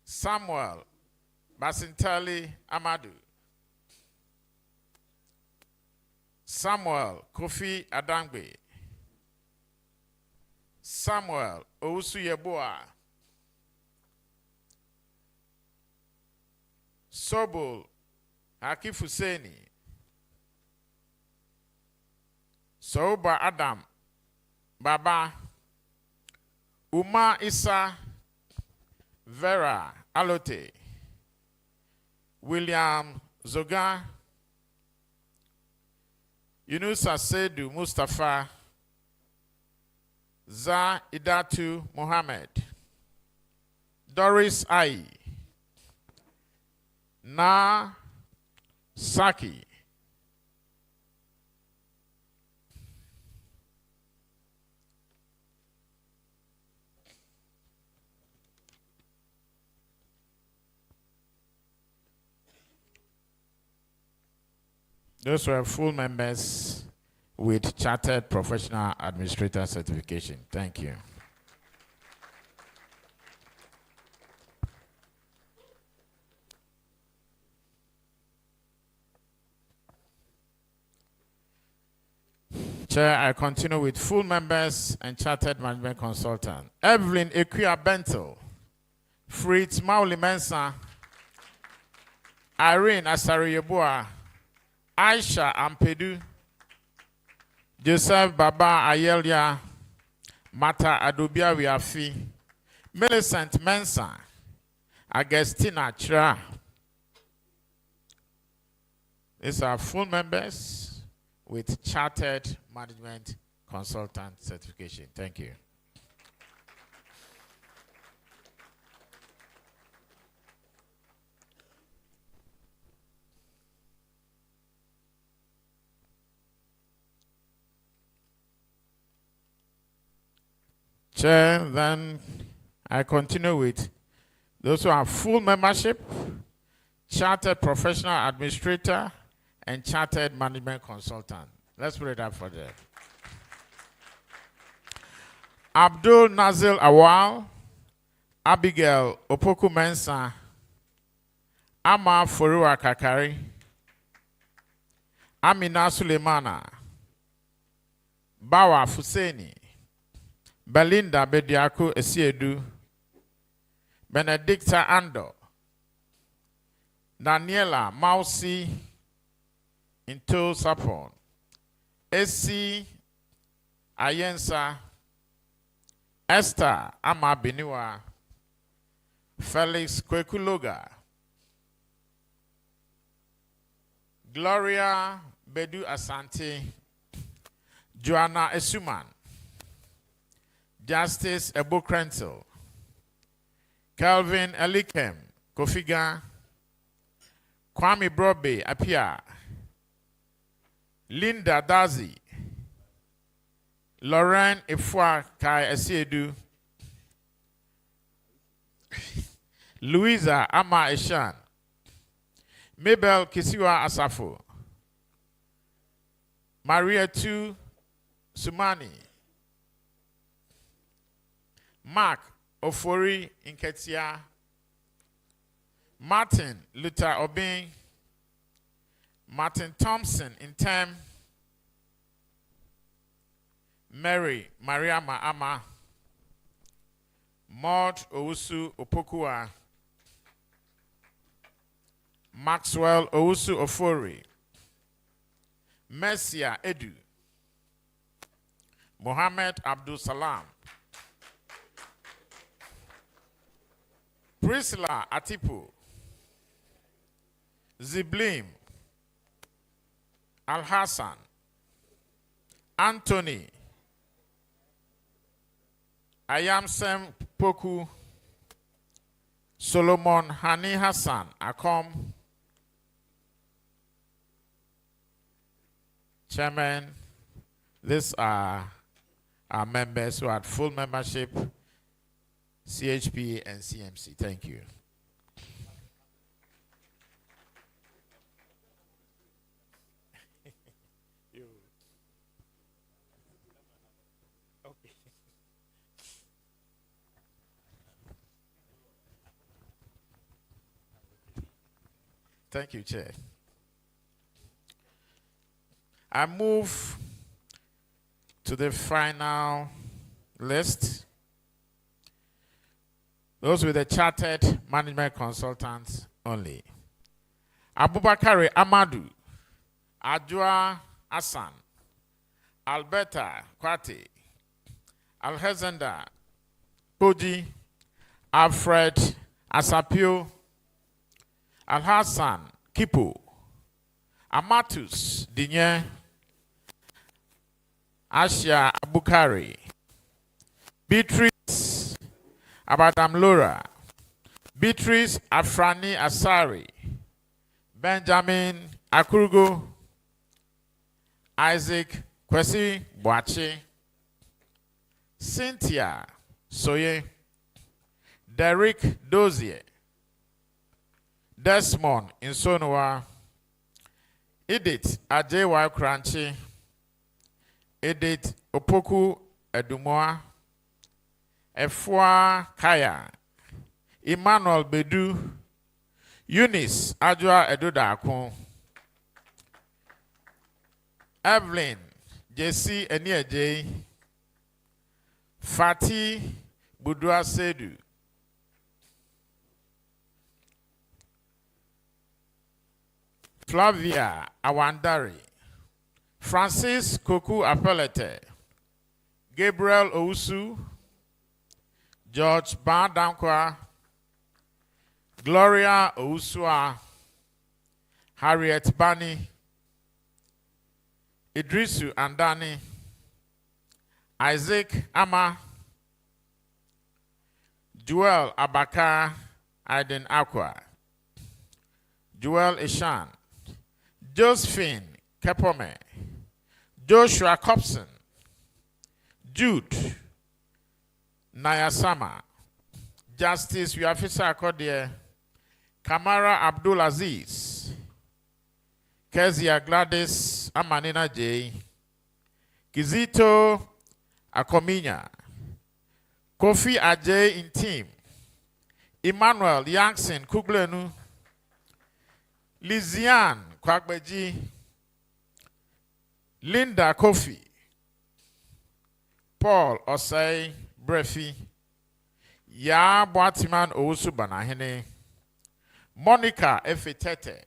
Samuel Basintali Amadu, Samuel Kofi Adangbe, Samuel Owusu Yeboa, Sobol Hakif Husseini, Soba Adam Baba, Uma Isa, Vera Alote, William Zoga, Yunusa Sedu Mustafa, Za Idatu Mohammed, Doris Ai, Na Saki, those were full members with Chartered Professional Administrator Certification. Thank you. Chair, I continue with full members and Chartered Management Consultant. Evelyn Equia Bentel, Fritz Mauli Mensa, Irene Asariyeboa, Aisha Ampedu, Joseph Baba Ayelia, Mata Adobia Wiafi, Millicent Mensa, Agustina Chra. These are full members with Chartered Management Consultant Certification. Thank you. Chair, then I continue with those who have full membership, chartered professional administrator, and chartered management consultant. Let's put it up for them. Abdul Nazil Awal, Abigail Opoku Mensa, Ama Forua Kakari, Amina Sulemana, Bawa Fuseni, Belinda Bediaku Esiedu, Benedicta Ando, Daniela Mausi Into Sapon, Esi Ayensa, Esther Ama Beniwa, Felix Kwekuloga, Gloria Bedu Asante, Joanna Esuman, Justice Ebokrentel, Calvin Elikem, Kofiga, Kwame Brobe Apia, Linda Dazi, Lauren Ifwa Kai Esiedu, Louisa Ama Eshan, Mabel Kisiwa Asafo, Maria Tu Sumani, Mark Ofori Inketia, Martin Luther Obin, Martin Thompson Intem, Mary Maria Maama, Maud Owusu Opokua, Maxwell Owusu Ofori, Mercia Edu, Mohammed Abdul Salam, Priscilla Atipu, Ziblim, Al Hassan, Anthony, Ayamsem Poku, Solomon Hani Hassan Akom, Chairman, these are our members who had full membership, CHP and CMC. Thank you. Thank you, Chair. I move to the final list. Those with the chartered management consultants only. Abubakar Amadu, Adjoa Hassan, Alberta Kwate, Alhezenda Podi, Alfred Asapio, Alhassan Kipo, Amatus Dinye, Asha Abukari, Beatrice Abadam Laura, Beatrice Afrani Asari, Benjamin Akurugo, Isaac Kwesi Boache, Cynthia Soye, Derek Dozier, Desmond Insonua, Edith Ajewa Kranchi, Edith Opoku Edumoa, Efwa Kaya, Emmanuel Bedu, Eunice Adjoa Edudakun, Evelyn JC Eniaje, Fati Budua Sedu, Flavia Awandari, Francis Koku Apelete, Gabriel Ousu, George Bandankwa, Gloria Ousua, Harriet Bani, Idrisu Andani, Isaac Ama, Joel Abaka Aiden Aqua, Joel Ishan, Josephine Kepome, Joshua Copson, Jude, Nayasama. Justice Wiafisa Akodie. Kamara Abdul Aziz. Kezia Gladys Amanina J. Kizito Akominya. Kofi Ajay in team. Emmanuel Yankson Kuglenu. Lizian Kwakbeji. Linda Kofi. Paul Osei Brefi. Ya Boatiman Owusu Banahene. Monica Efetete.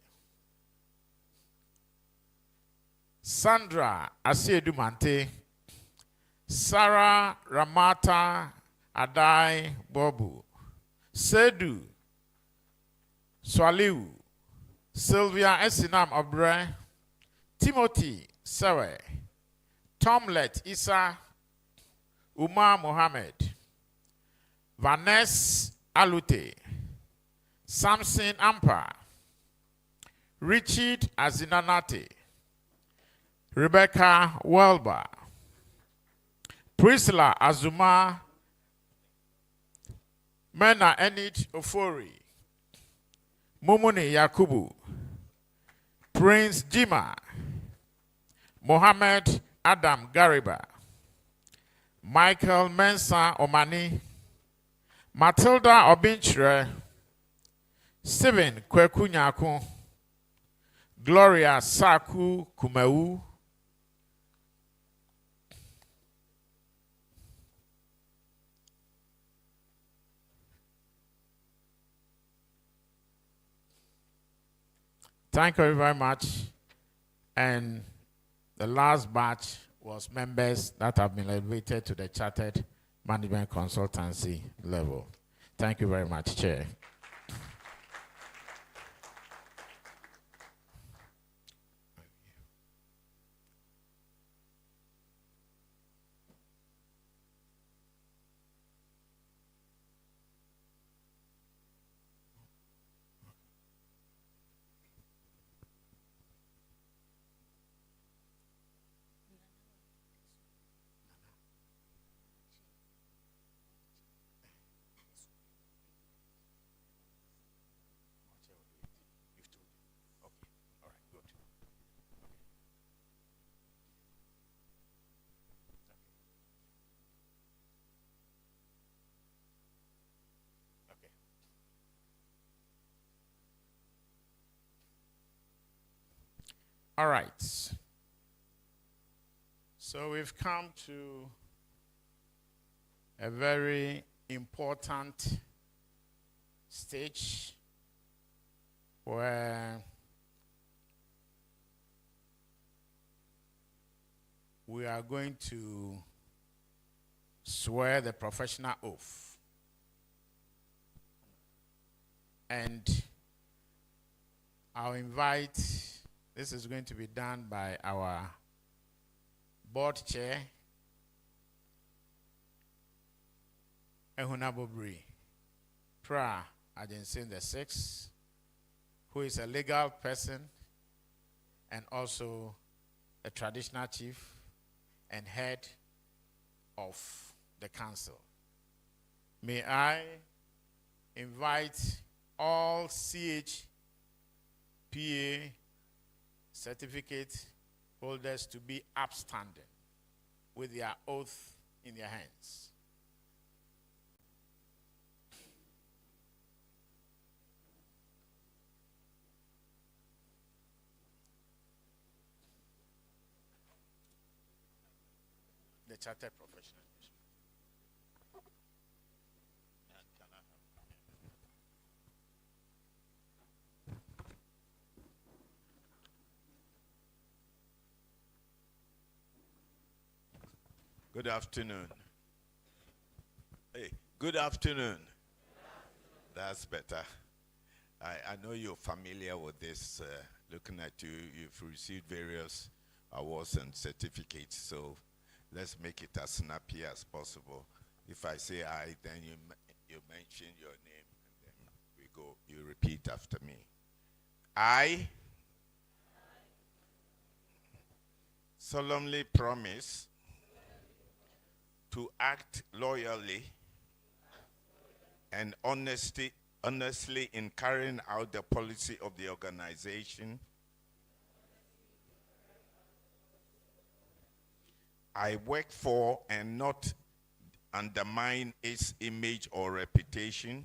Sandra Asiedumante. Sarah Ramata Adai Bobu. Sedu Swaliu. Sylvia Esinam Obre. Timothy Sewe. Tomlet Isa. Umar Mohammed. Vanessa Alute. Samson Ampa. Richard Azinanate. Rebecca Welber. Priscilla Azuma. Mena Enid Ofori. Mumuni Yakubu. Prince Jima. Mohammed Adam Gariba. Michael Mensah Omani. Matilda Obinchre. Stephen Kwekunyaku. Gloria Saku Kumeu. Thank you very much. And the last batch was members that have been elevated to the Chartered Management Consultancy level. Thank you very much, Chair. All right. So we've come to a very important stage where we are going to swear the professional oath. And I'll invite, this is going to be done by our board chair, Ehunabobri Pra Agensin VI, who is a legal person and also a traditional chief and head of the council. May I invite all CHPA certificate holders to be upstanding with their oath in their hands. The chartered professional. Good afternoon. Hey, good afternoon. That's better. I know you're familiar with this. Looking at you, you've received various awards and certificates, so let's make it as snappy as possible. If I say I, then you mention your name, and then we go, you repeat after me. I solemnly promise to act loyally and honestly in carrying out the policy of the organization. I work for and not undermine its image or reputation.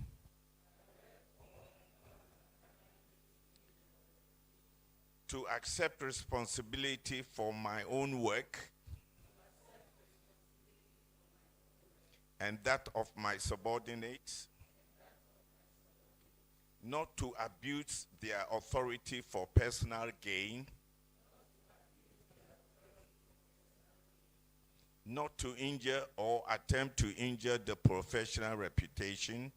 To accept responsibility for my own work and that of my subordinates. Not to abuse their authority for personal gain. Not to injure or attempt to injure the professional reputation,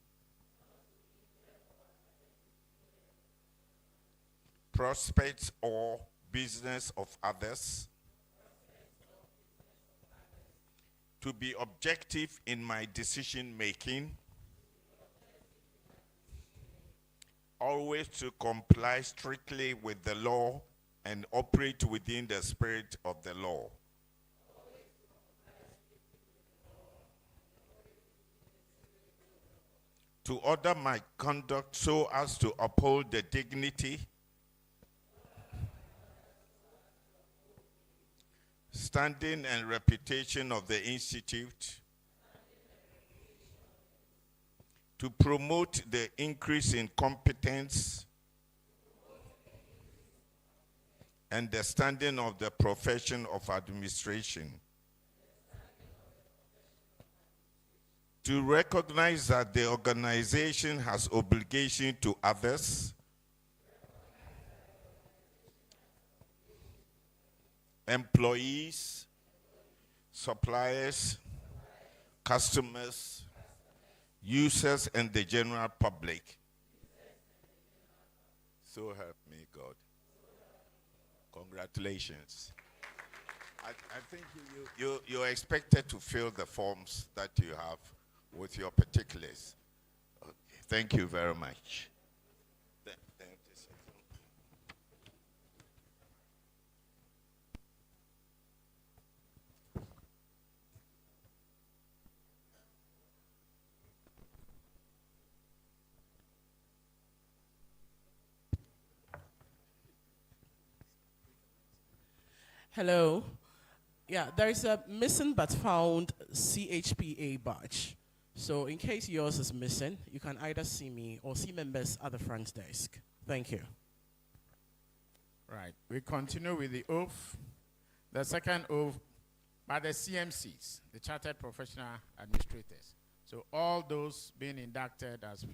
prospects or business of others. To be objective in my decision making. Always to comply strictly with the law and operate within the spirit of the law. To order my conduct so as to uphold the dignity, standing and reputation of the Institute, to promote the increase in competence and the standing of the profession of administration, to recognize that the organization has obligation to others, employees, suppliers, customers, users, and the general public. So help me God. Congratulations. I think you're expected to fill the forms that you have with your particulars. Okay. Thank you very much. Hello. Yeah, there is a missing but found CHPA badge. So in case yours is missing, you can either see me or see members at the front desk. Thank you. Right. We continue with the oath. The second oath by the CMCs, the Chartered Professional Administrators. So all those being inducted as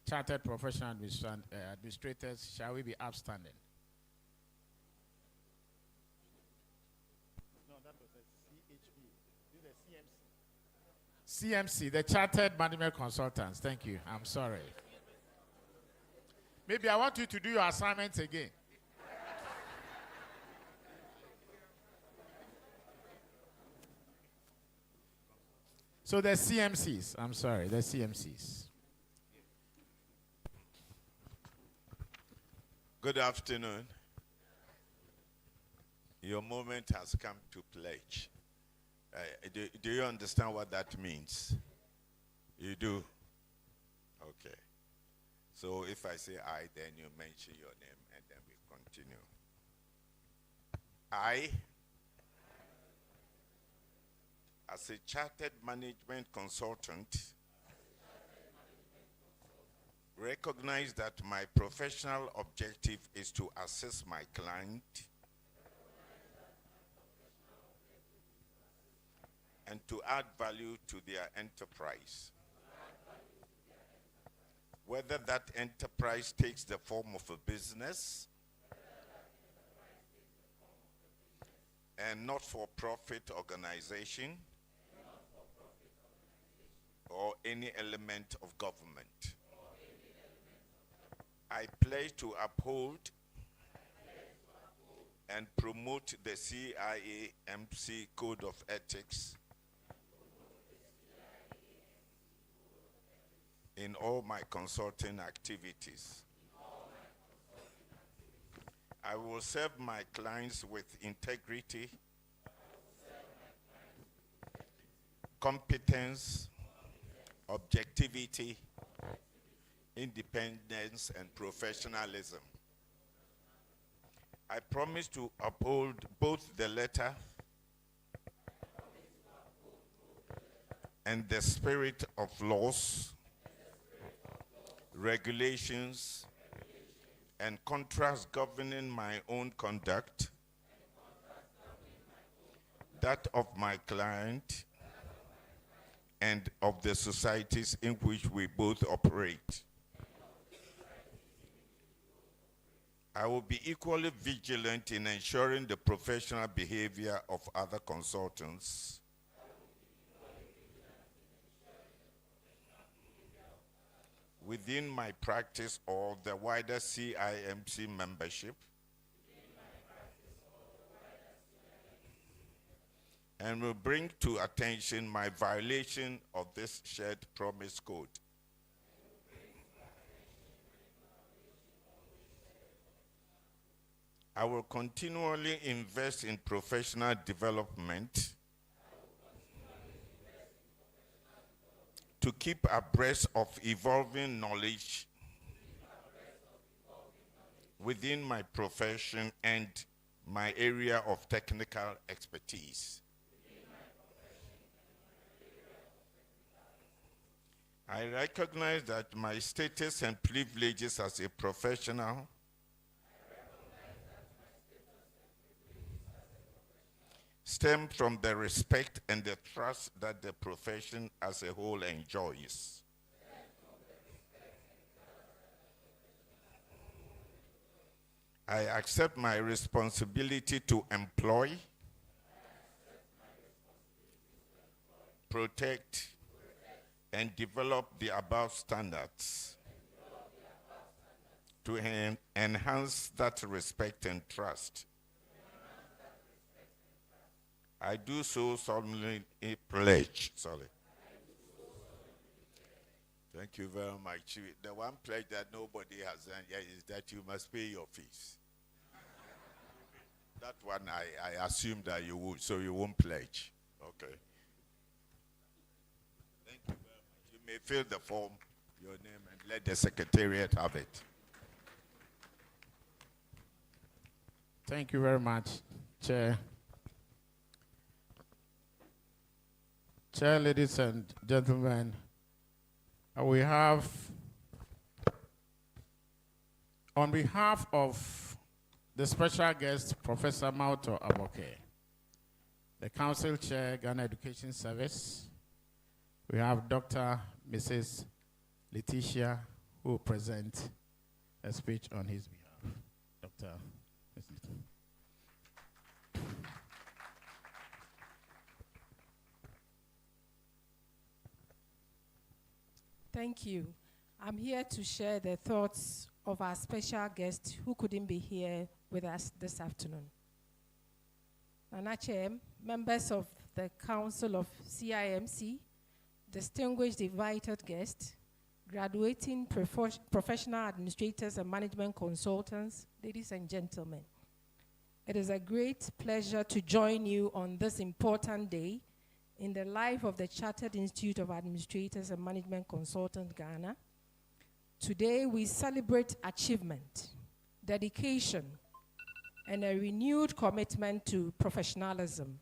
Chartered Professional Administrators, shall we be upstanding? No, that was a CHP. This is a CMC. CMC, the Chartered Management Consultants. Thank you. I'm sorry. Maybe I want you to do your assignments again. So the CMCs, I'm sorry, the CMCs. Good afternoon. Your moment has come to pledge. Do you understand what that means? You do? Okay. So if I say I, then you mention your name and then we continue. I, as a chartered management consultant, recognize that my professional objective is to assist my client and to add value to their enterprise. Whether that enterprise takes the form of a business and not-for-profit organization or any element of government. I pledge to uphold and promote the CIAMC Code of Ethics in all my consulting activities. I will serve my clients with integrity, competence, objectivity, independence, and professionalism. I promise to uphold both the letter and the spirit of laws, regulations, and contracts governing my own conduct, that of my client, and of the societies in which we both operate. I will be equally vigilant in ensuring the professional behavior of other consultants within my practice or the wider CIMC membership, and will bring to attention my violation of this shared promise code. I will continually invest in professional development to keep abreast of evolving knowledge within my profession and my area of technical expertise. I recognize that my status and privileges as a professional stem from the respect and the trust that the profession as a whole enjoys. I accept my responsibility to employ, protect, and develop the above standards to enhance that respect and trust. I do so solemnly pledge. Thank you very much. The one pledge that nobody has done yet is that you must pay your fees. That one I assume that you would, so you won't pledge. Okay. Thank you very much. You may fill the form, your name, and let the secretariat have it. Thank you very much, Chair. Chair, ladies and gentlemen, we have, on behalf of the special guest, Professor Mauto Aboke, the Council Chair, Ghana Education Service, we have Dr. Mrs. Letitia, who will present a speech on his behalf. Dr. Thank you. I'm here to share the thoughts of our special guest who couldn't be here with us this afternoon. Nanache, members of the Council of CIMC, distinguished invited guests, graduating professional administrators and management consultants, ladies and gentlemen. It is a great pleasure to join you on this important day in the life of the Chartered Institute of Administrators and Management Consultants, Ghana. Today, we celebrate achievement, dedication, and a renewed commitment to professionalism.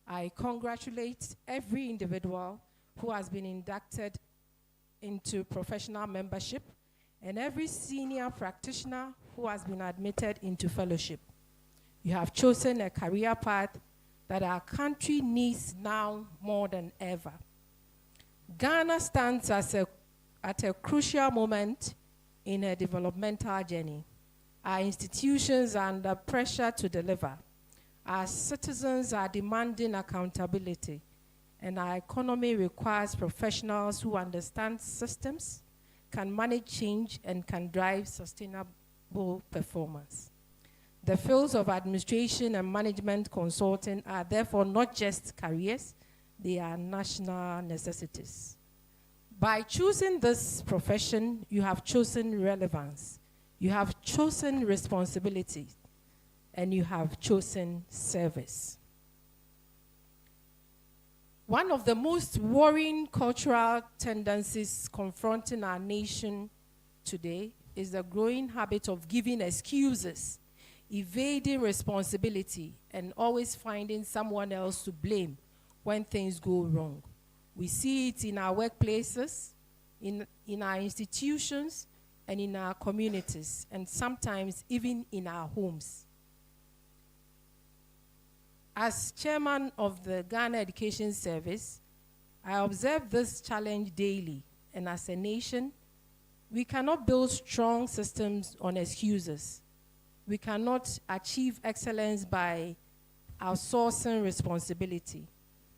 I congratulate every individual who has been inducted into professional membership and every senior practitioner who has been admitted into fellowship. You have chosen a career path that our country needs now more than ever. Ghana stands at a crucial moment in a developmental journey. Our institutions are under pressure to deliver. Our citizens are demanding accountability, and our economy requires professionals who understand systems, can manage change, and can drive sustainable performance. The fields of administration and management consulting are therefore not just careers, they are national necessities. By choosing this profession, you have chosen relevance, you have chosen responsibility, and you have chosen service. One of the most worrying cultural tendencies confronting our nation today is the growing habit of giving excuses, evading responsibility, and always finding someone else to blame when things go wrong. We see it in our workplaces, in our institutions, and in our communities, and sometimes even in our homes. As chairman of the Ghana Education Service, I observe this challenge daily, and as a nation, we cannot build strong systems on excuses. We cannot achieve excellence by outsourcing responsibility.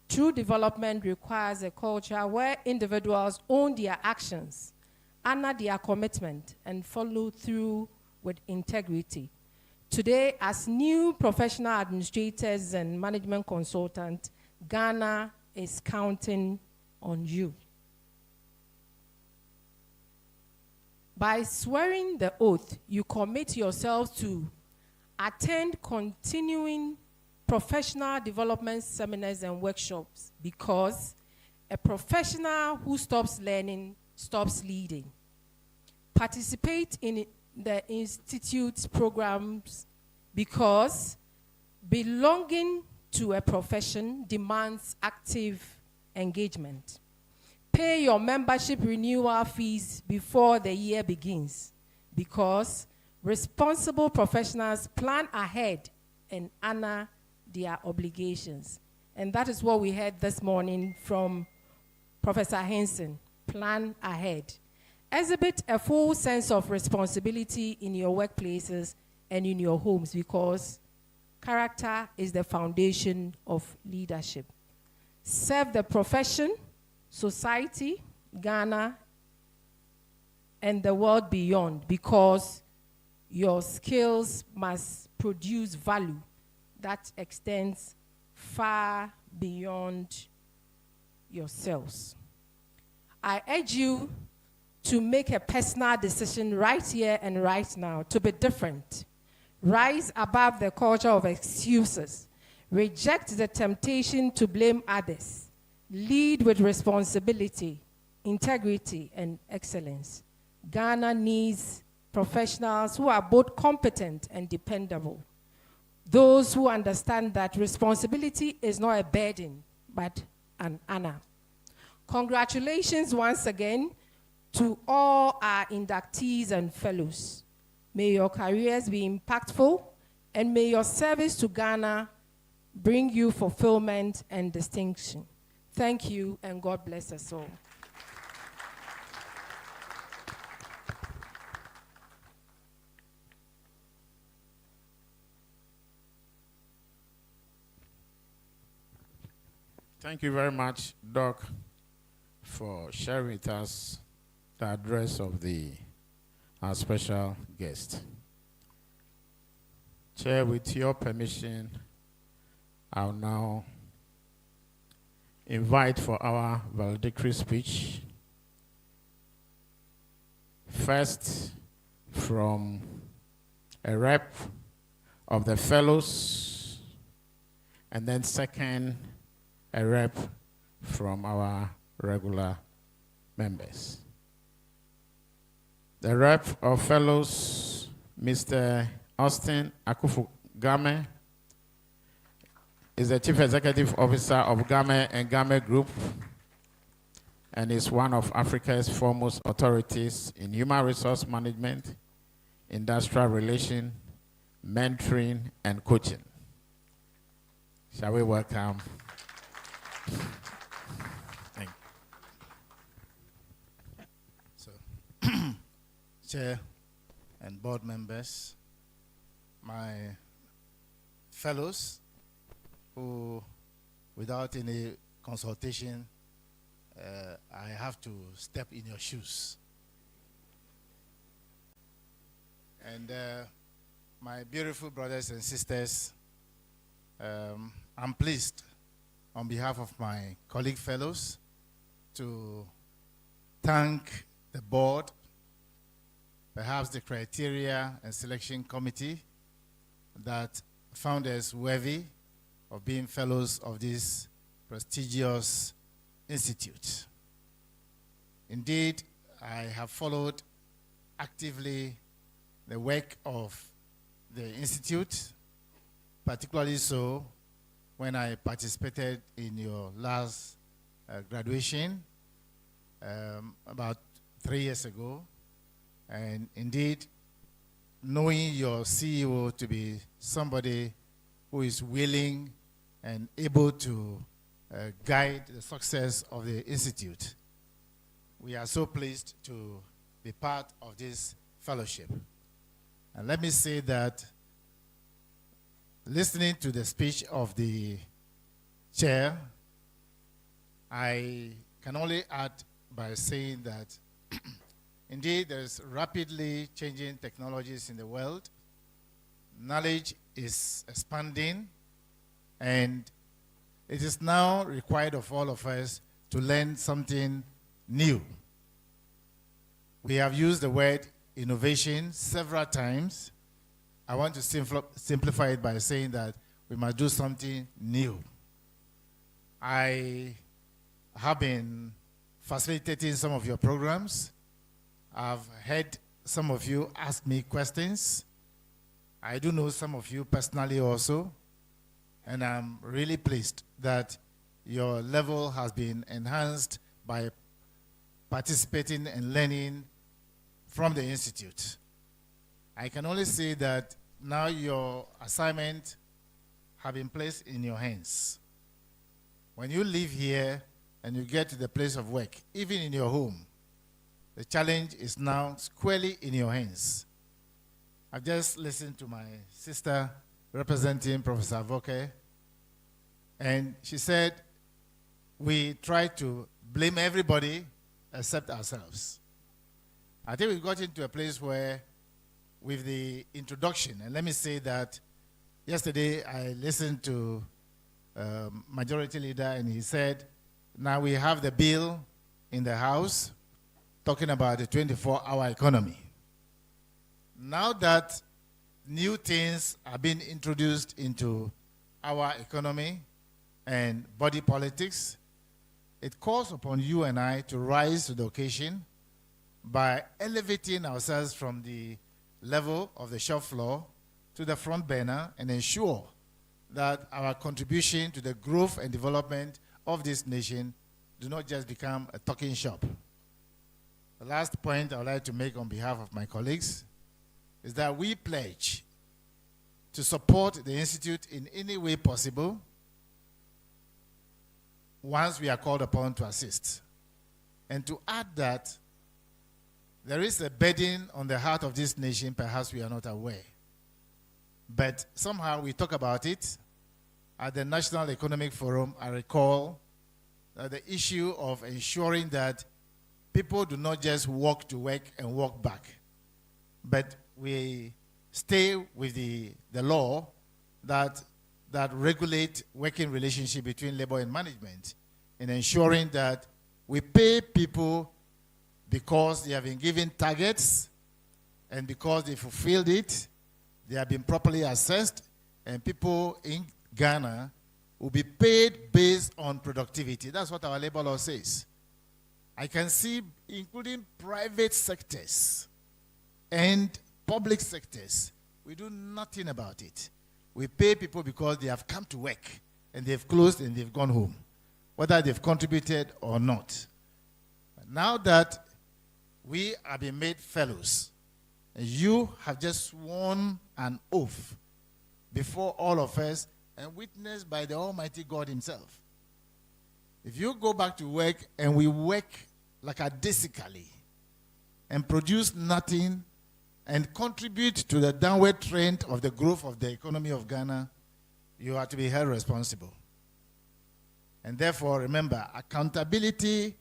True development requires a culture where individuals own their actions, honor their commitment, and follow through with integrity. Today, as new professional administrators and management consultants, Ghana is counting on you. By swearing the oath, you commit yourselves to attend continuing professional development seminars and workshops, because a professional who stops learning stops leading. Participate in the Institute's programs, because belonging to a profession demands active engagement. Pay your membership renewal fees before the year begins, because responsible professionals plan ahead and honor their obligations. And that is what we heard this morning from Professor Henson. Plan ahead. Exhibit a full sense of responsibility in your workplaces and in your homes, because character is the foundation of leadership. Serve the profession, society, Ghana, and the world beyond, because your skills must produce value that extends far beyond yourselves. I urge you to make a personal decision right here and right now to be different. Rise above the culture of excuses. Reject the temptation to blame others. Lead with responsibility, integrity, and excellence. Ghana needs professionals who are both competent and dependable. Those who understand that responsibility is not a burden, but an honor. Congratulations once again to all our inductees and fellows. May your careers be impactful, and may your service to Ghana bring you fulfillment and distinction. Thank you, and God bless us all. Thank you very much, Doc, for sharing with us the address of our special guest. Chair, with your permission, I'll now invite for our valedictory speech, first from a rep of the fellows, and then second, a rep from our regular members. The rep of fellows, Mr. Austin Akufo-Game, is the Chief Executive Officer of Game and Game Group, and is one of Africa's foremost authorities in human resource management, industrial relations, mentoring, and coaching. Shall we welcome? Thank you. So, Chair and board members, my fellows who, without any consultation, I have to step in your shoes. And my beautiful brothers and sisters, I'm pleased on behalf of my colleague fellows to thank the board, perhaps the criteria and selection committee that found us worthy of being fellows of this prestigious institute. Indeed, I have followed actively the work of the Institute, particularly so when I participated in your last graduation about 3 years ago. And indeed, knowing your CEO to be somebody who is willing and able to guide the success of the Institute, we are so pleased to be part of this fellowship. And let me say that listening to the speech of the chair, I can only add by saying that indeed there's rapidly changing technologies in the world. Knowledge is expanding, and it is now required of all of us to learn something new. We have used the word innovation several times. I want to simplify it by saying that we must do something new. I have been facilitating some of your programs. I've heard some of you ask me questions. I do know some of you personally also, and I'm really pleased that your level has been enhanced by participating and learning from the Institute. I can only say that now your assignment have been placed in your hands. When you leave here and you get to the place of work, even in your home, the challenge is now squarely in your hands. I've just listened to my sister representing Professor Voke, and she said, we try to blame everybody except ourselves. I think we got into a place where, with the introduction, and let me say that yesterday I listened to Majority Leader, and he said, now we have the bill in the House talking about the 24-hour economy. Now that new things are being introduced into our economy and body politics, it calls upon you and I to rise to the occasion by elevating ourselves from the level of the shop floor to the front burner and ensure that our contribution to the growth and development of this nation do not just become a talking shop. The last point I would like to make on behalf of my colleagues is that we pledge to support the Institute in any way possible once we are called upon to assist. And to add that, there is a burden on the heart of this nation, perhaps we are not aware. But somehow we talk about it. At the National Economic Forum, I recall the issue of ensuring that people do not just walk to work and walk back, but we stay with the law that regulate working relationship between labor and management, in ensuring that we pay people because they have been given targets and because they fulfilled it, they have been properly assessed, and people in Ghana will be paid based on productivity. That's what our labor law says. I can see, including private sectors and public sectors, we do nothing about it. We pay people because they have come to work and they've closed and they've gone home, whether they've contributed or not. Now that we have been made fellows, and you have just sworn an oath before all of us and witnessed by the Almighty God himself. If you go back to work and we work lackadaisically and produce nothing and contribute to the downward trend of the growth of the economy of Ghana, you are to be held responsible. And therefore, remember, accountability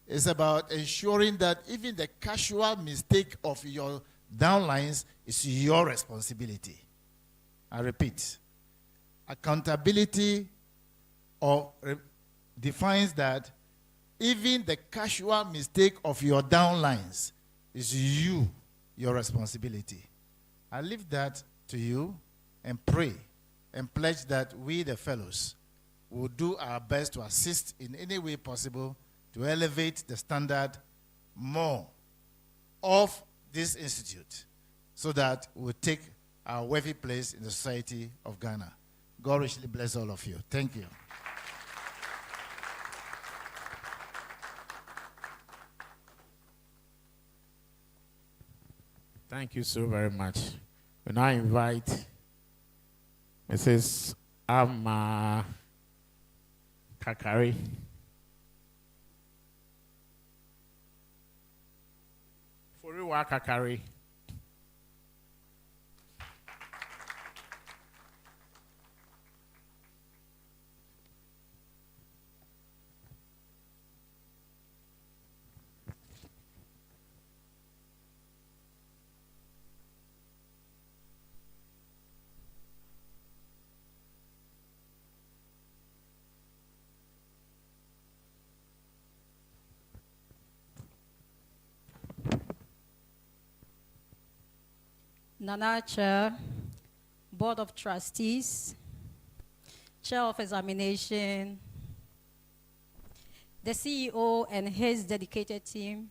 is about ensuring that even the casual mistake of your downlines is your responsibility. I repeat, accountability defines that even the casual mistake of your downlines is your responsibility. I leave that to you and pray and pledge that we, the fellows, will do our best to assist in any way possible to elevate the standard more of this institute so that we take our worthy place in the society of Ghana. God richly bless all of you. Thank you. Thank you so very much. We now invite Mrs. Amma Kakari. Foriwa Kakari. Nana Chair, Board of Trustees, Chair of Examination, the CEO and his dedicated team,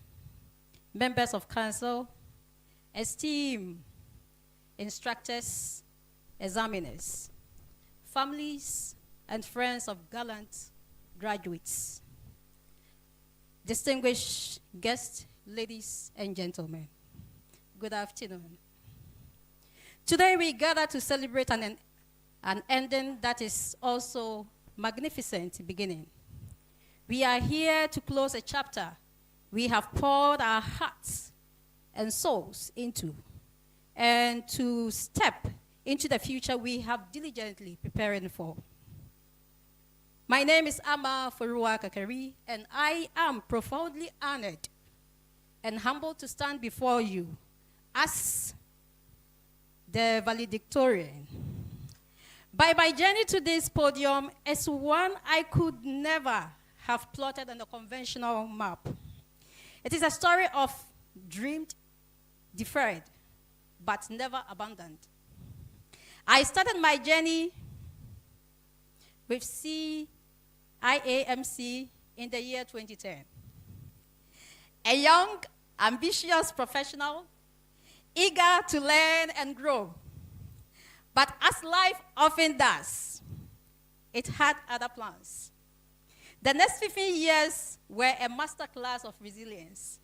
members of council, esteemed instructors, examiners, families, and friends of gallant graduates, distinguished guests, ladies and gentlemen, good afternoon. Today we gather to celebrate an ending that is also magnificent beginning. We are here to close a chapter we have poured our hearts and souls into, and to step into the future we have diligently preparing for. My name is Amma Foriwa Kakari, and I am profoundly honored and humbled to stand before you as the valedictorian. By my journey to this podium is one I could never have plotted on a conventional map. It is a story of dreamed, deferred, but never abandoned. I started my journey with CIAMC in the year 2010. A young, ambitious professional, eager to learn and grow. But as life often does, it had other plans. The next 15 years were a masterclass of resilience.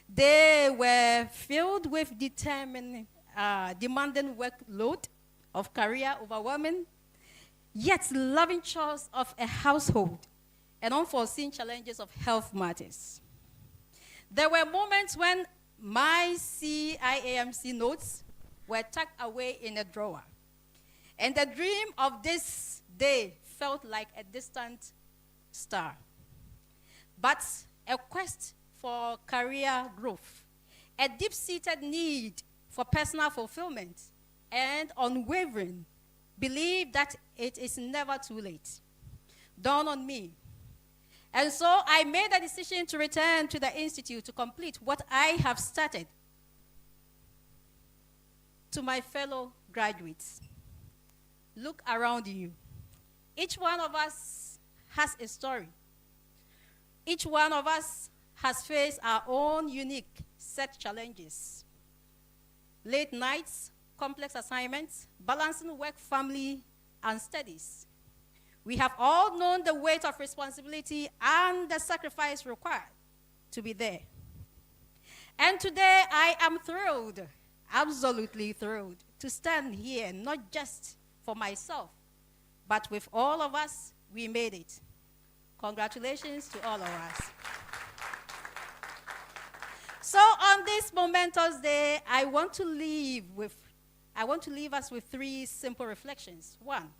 They were filled with demanding workload of career overwhelming, yet loving chores of a household and unforeseen challenges of health matters. There were moments when my CIAMC notes were tucked away in a drawer, and the dream of this day felt like a distant star. But a quest for career growth, a deep-seated need for personal fulfillment, and unwavering belief that it is never too late dawned on me. And so I made a decision to return to the Institute to complete what I have started. To my fellow graduates, look around you. Each one of us has a story. Each one of us has faced our own unique set challenges. Late nights, complex assignments, balancing work, family, and studies. We have all known the weight of responsibility and the sacrifice required to be there. And today I am thrilled, absolutely thrilled, to stand here, not just for myself, but with all of us. We made it. Congratulations to all of us. So on this momentous day, I want to leave us with three simple reflections. One,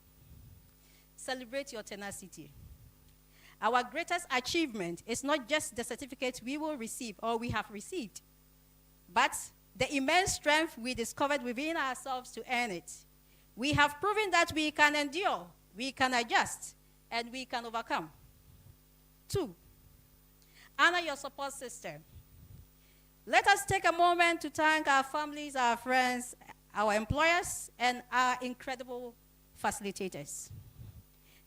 celebrate your tenacity. Our greatest achievement is not just the certificate we will receive or we have received, but the immense strength we discovered within ourselves to earn it. We have proven that we can endure, we can adjust, and we can overcome. Two, honor your support system. Let us take a moment to thank our families, our friends, our employers, and our incredible facilitators.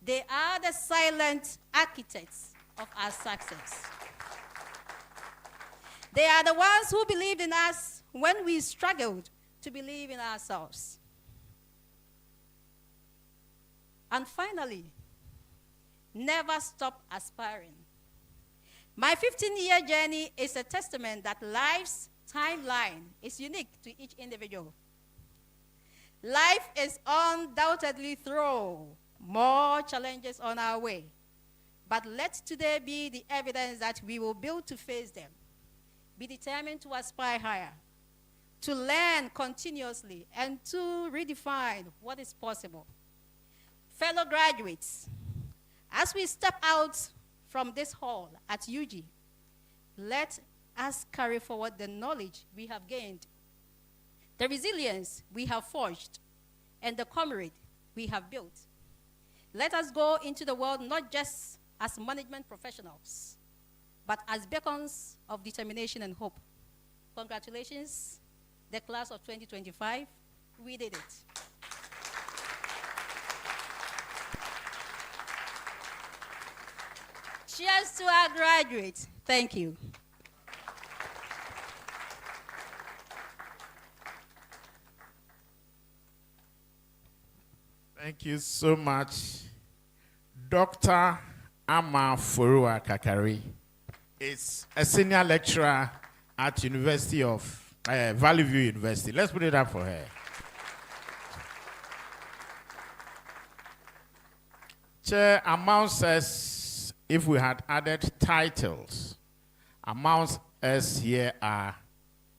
They are the silent architects of our success. They are the ones who believed in us when we struggled to believe in ourselves. And finally, never stop aspiring. My 15-year journey is a testament that life's timeline is unique to each individual. Life is undoubtedly throw more challenges on our way. But let today be the evidence that we will build to face them. Be determined to aspire higher, to learn continuously, and to redefine what is possible. Fellow graduates, as we step out from this hall at UG, let us carry forward the knowledge we have gained, the resilience we have forged, and the camaraderie we have built. Let us go into the world not just as management professionals, but as beacons of determination and hope. Congratulations, the class of 2025. We did it. Cheers to our graduates. Thank you. Thank you so much. Dr. Ama Forua Kakari is a senior lecturer at University of Valley View University. Let's put it up for her. Chair, amounts as if we had added titles. Amounts as here are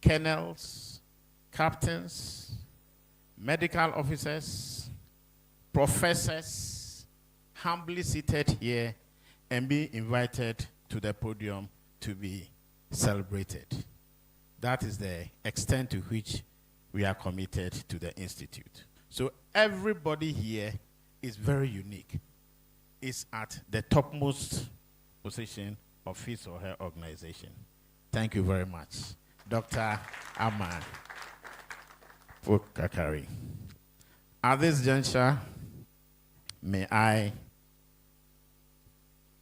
colonels, captains, medical officers, professors, humbly seated here and be invited to the podium to be celebrated. That is the extent to which we are committed to the Institute. So everybody here is very unique. Is at the topmost position of his or her organization. Thank you very much. Dr. Ama Kakari. At this juncture, may I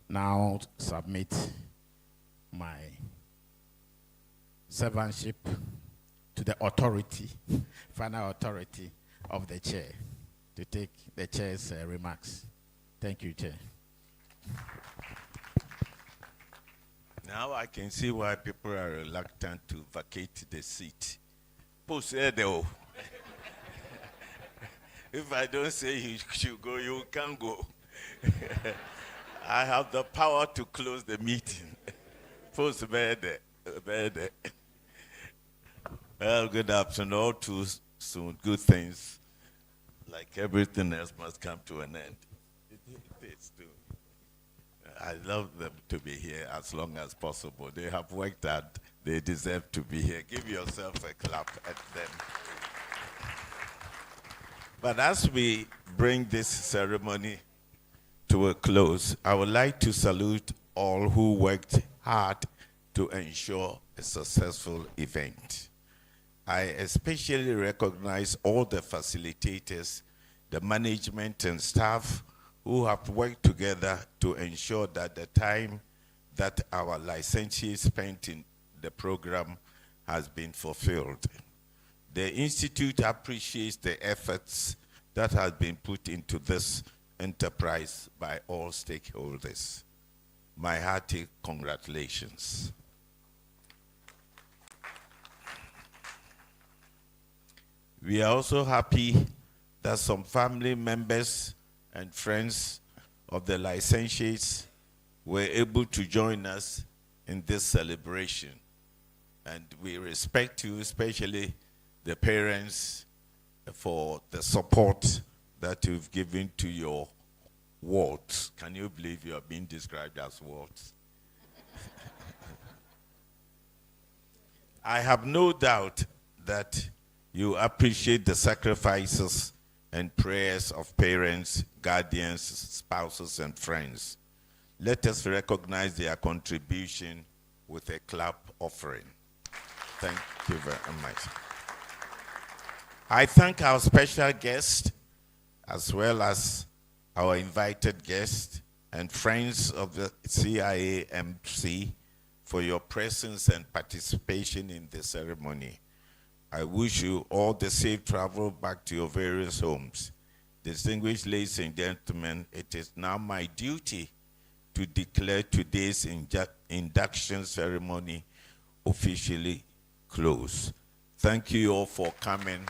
now submit my servantship to the authority, final authority of the chair, to take the chair's remarks. Thank you, Chair. Now I can see why people are reluctant to vacate the seat. If I don't say you should go, you can't go. I have the power to close the meeting. Well, good afternoon. All too soon, good things, like everything else, must come to an end. Too. I love them to be here as long as possible. They have worked hard. They deserve to be here. Give yourself a clap at them. But as we bring this ceremony to a close, I would like to salute all who worked hard to ensure a successful event. I especially recognize all the facilitators, the management and staff who have worked together to ensure that the time that our licensees spent in the program has been fulfilled. The Institute appreciates the efforts that have been put into this enterprise by all stakeholders. My hearty congratulations. We are also happy that some family members and friends of the licensees were able to join us in this celebration. And we respect you, especially the parents, for the support that you've given to your wards. Can you believe you are being described as wards? I have no doubt that you appreciate the sacrifices and prayers of parents, guardians, spouses, and friends. Let us recognize their contribution with a clap offering. Thank you very much. I thank our special guest, as well as our invited guests and friends of the CIAMC for for your presence and participation in the ceremony. I wish you all the safe travel back to your various homes. Distinguished ladies and gentlemen, it is now my duty to declare today's induction ceremony officially closed. Thank you all for coming.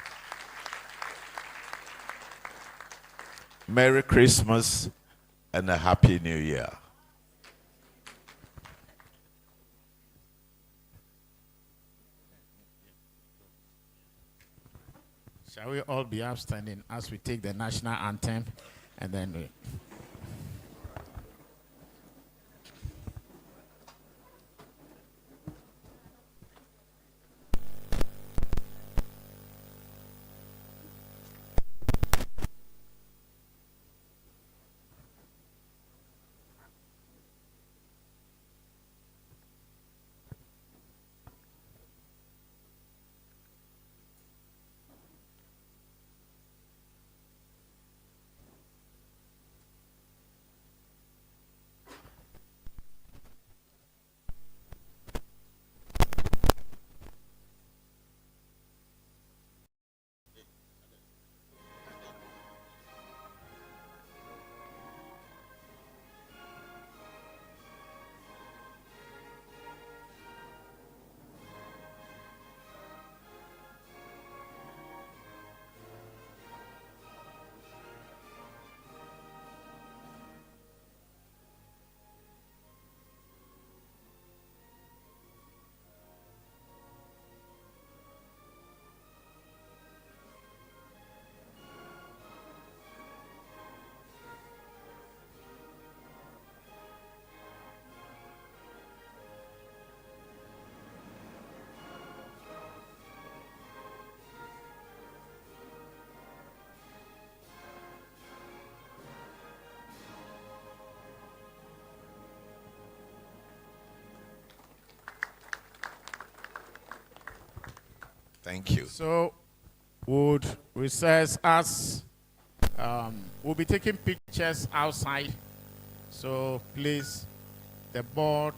Merry Christmas and a Happy New Year. Shall we all be upstanding as we take the national anthem and then we... Thank you. So, would recess us. We'll be taking pictures outside. So, please, the board,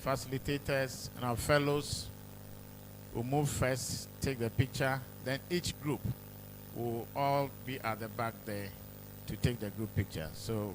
facilitators, and our fellows will move first, take the picture. Then each group will all be at the back there to take the group picture. So,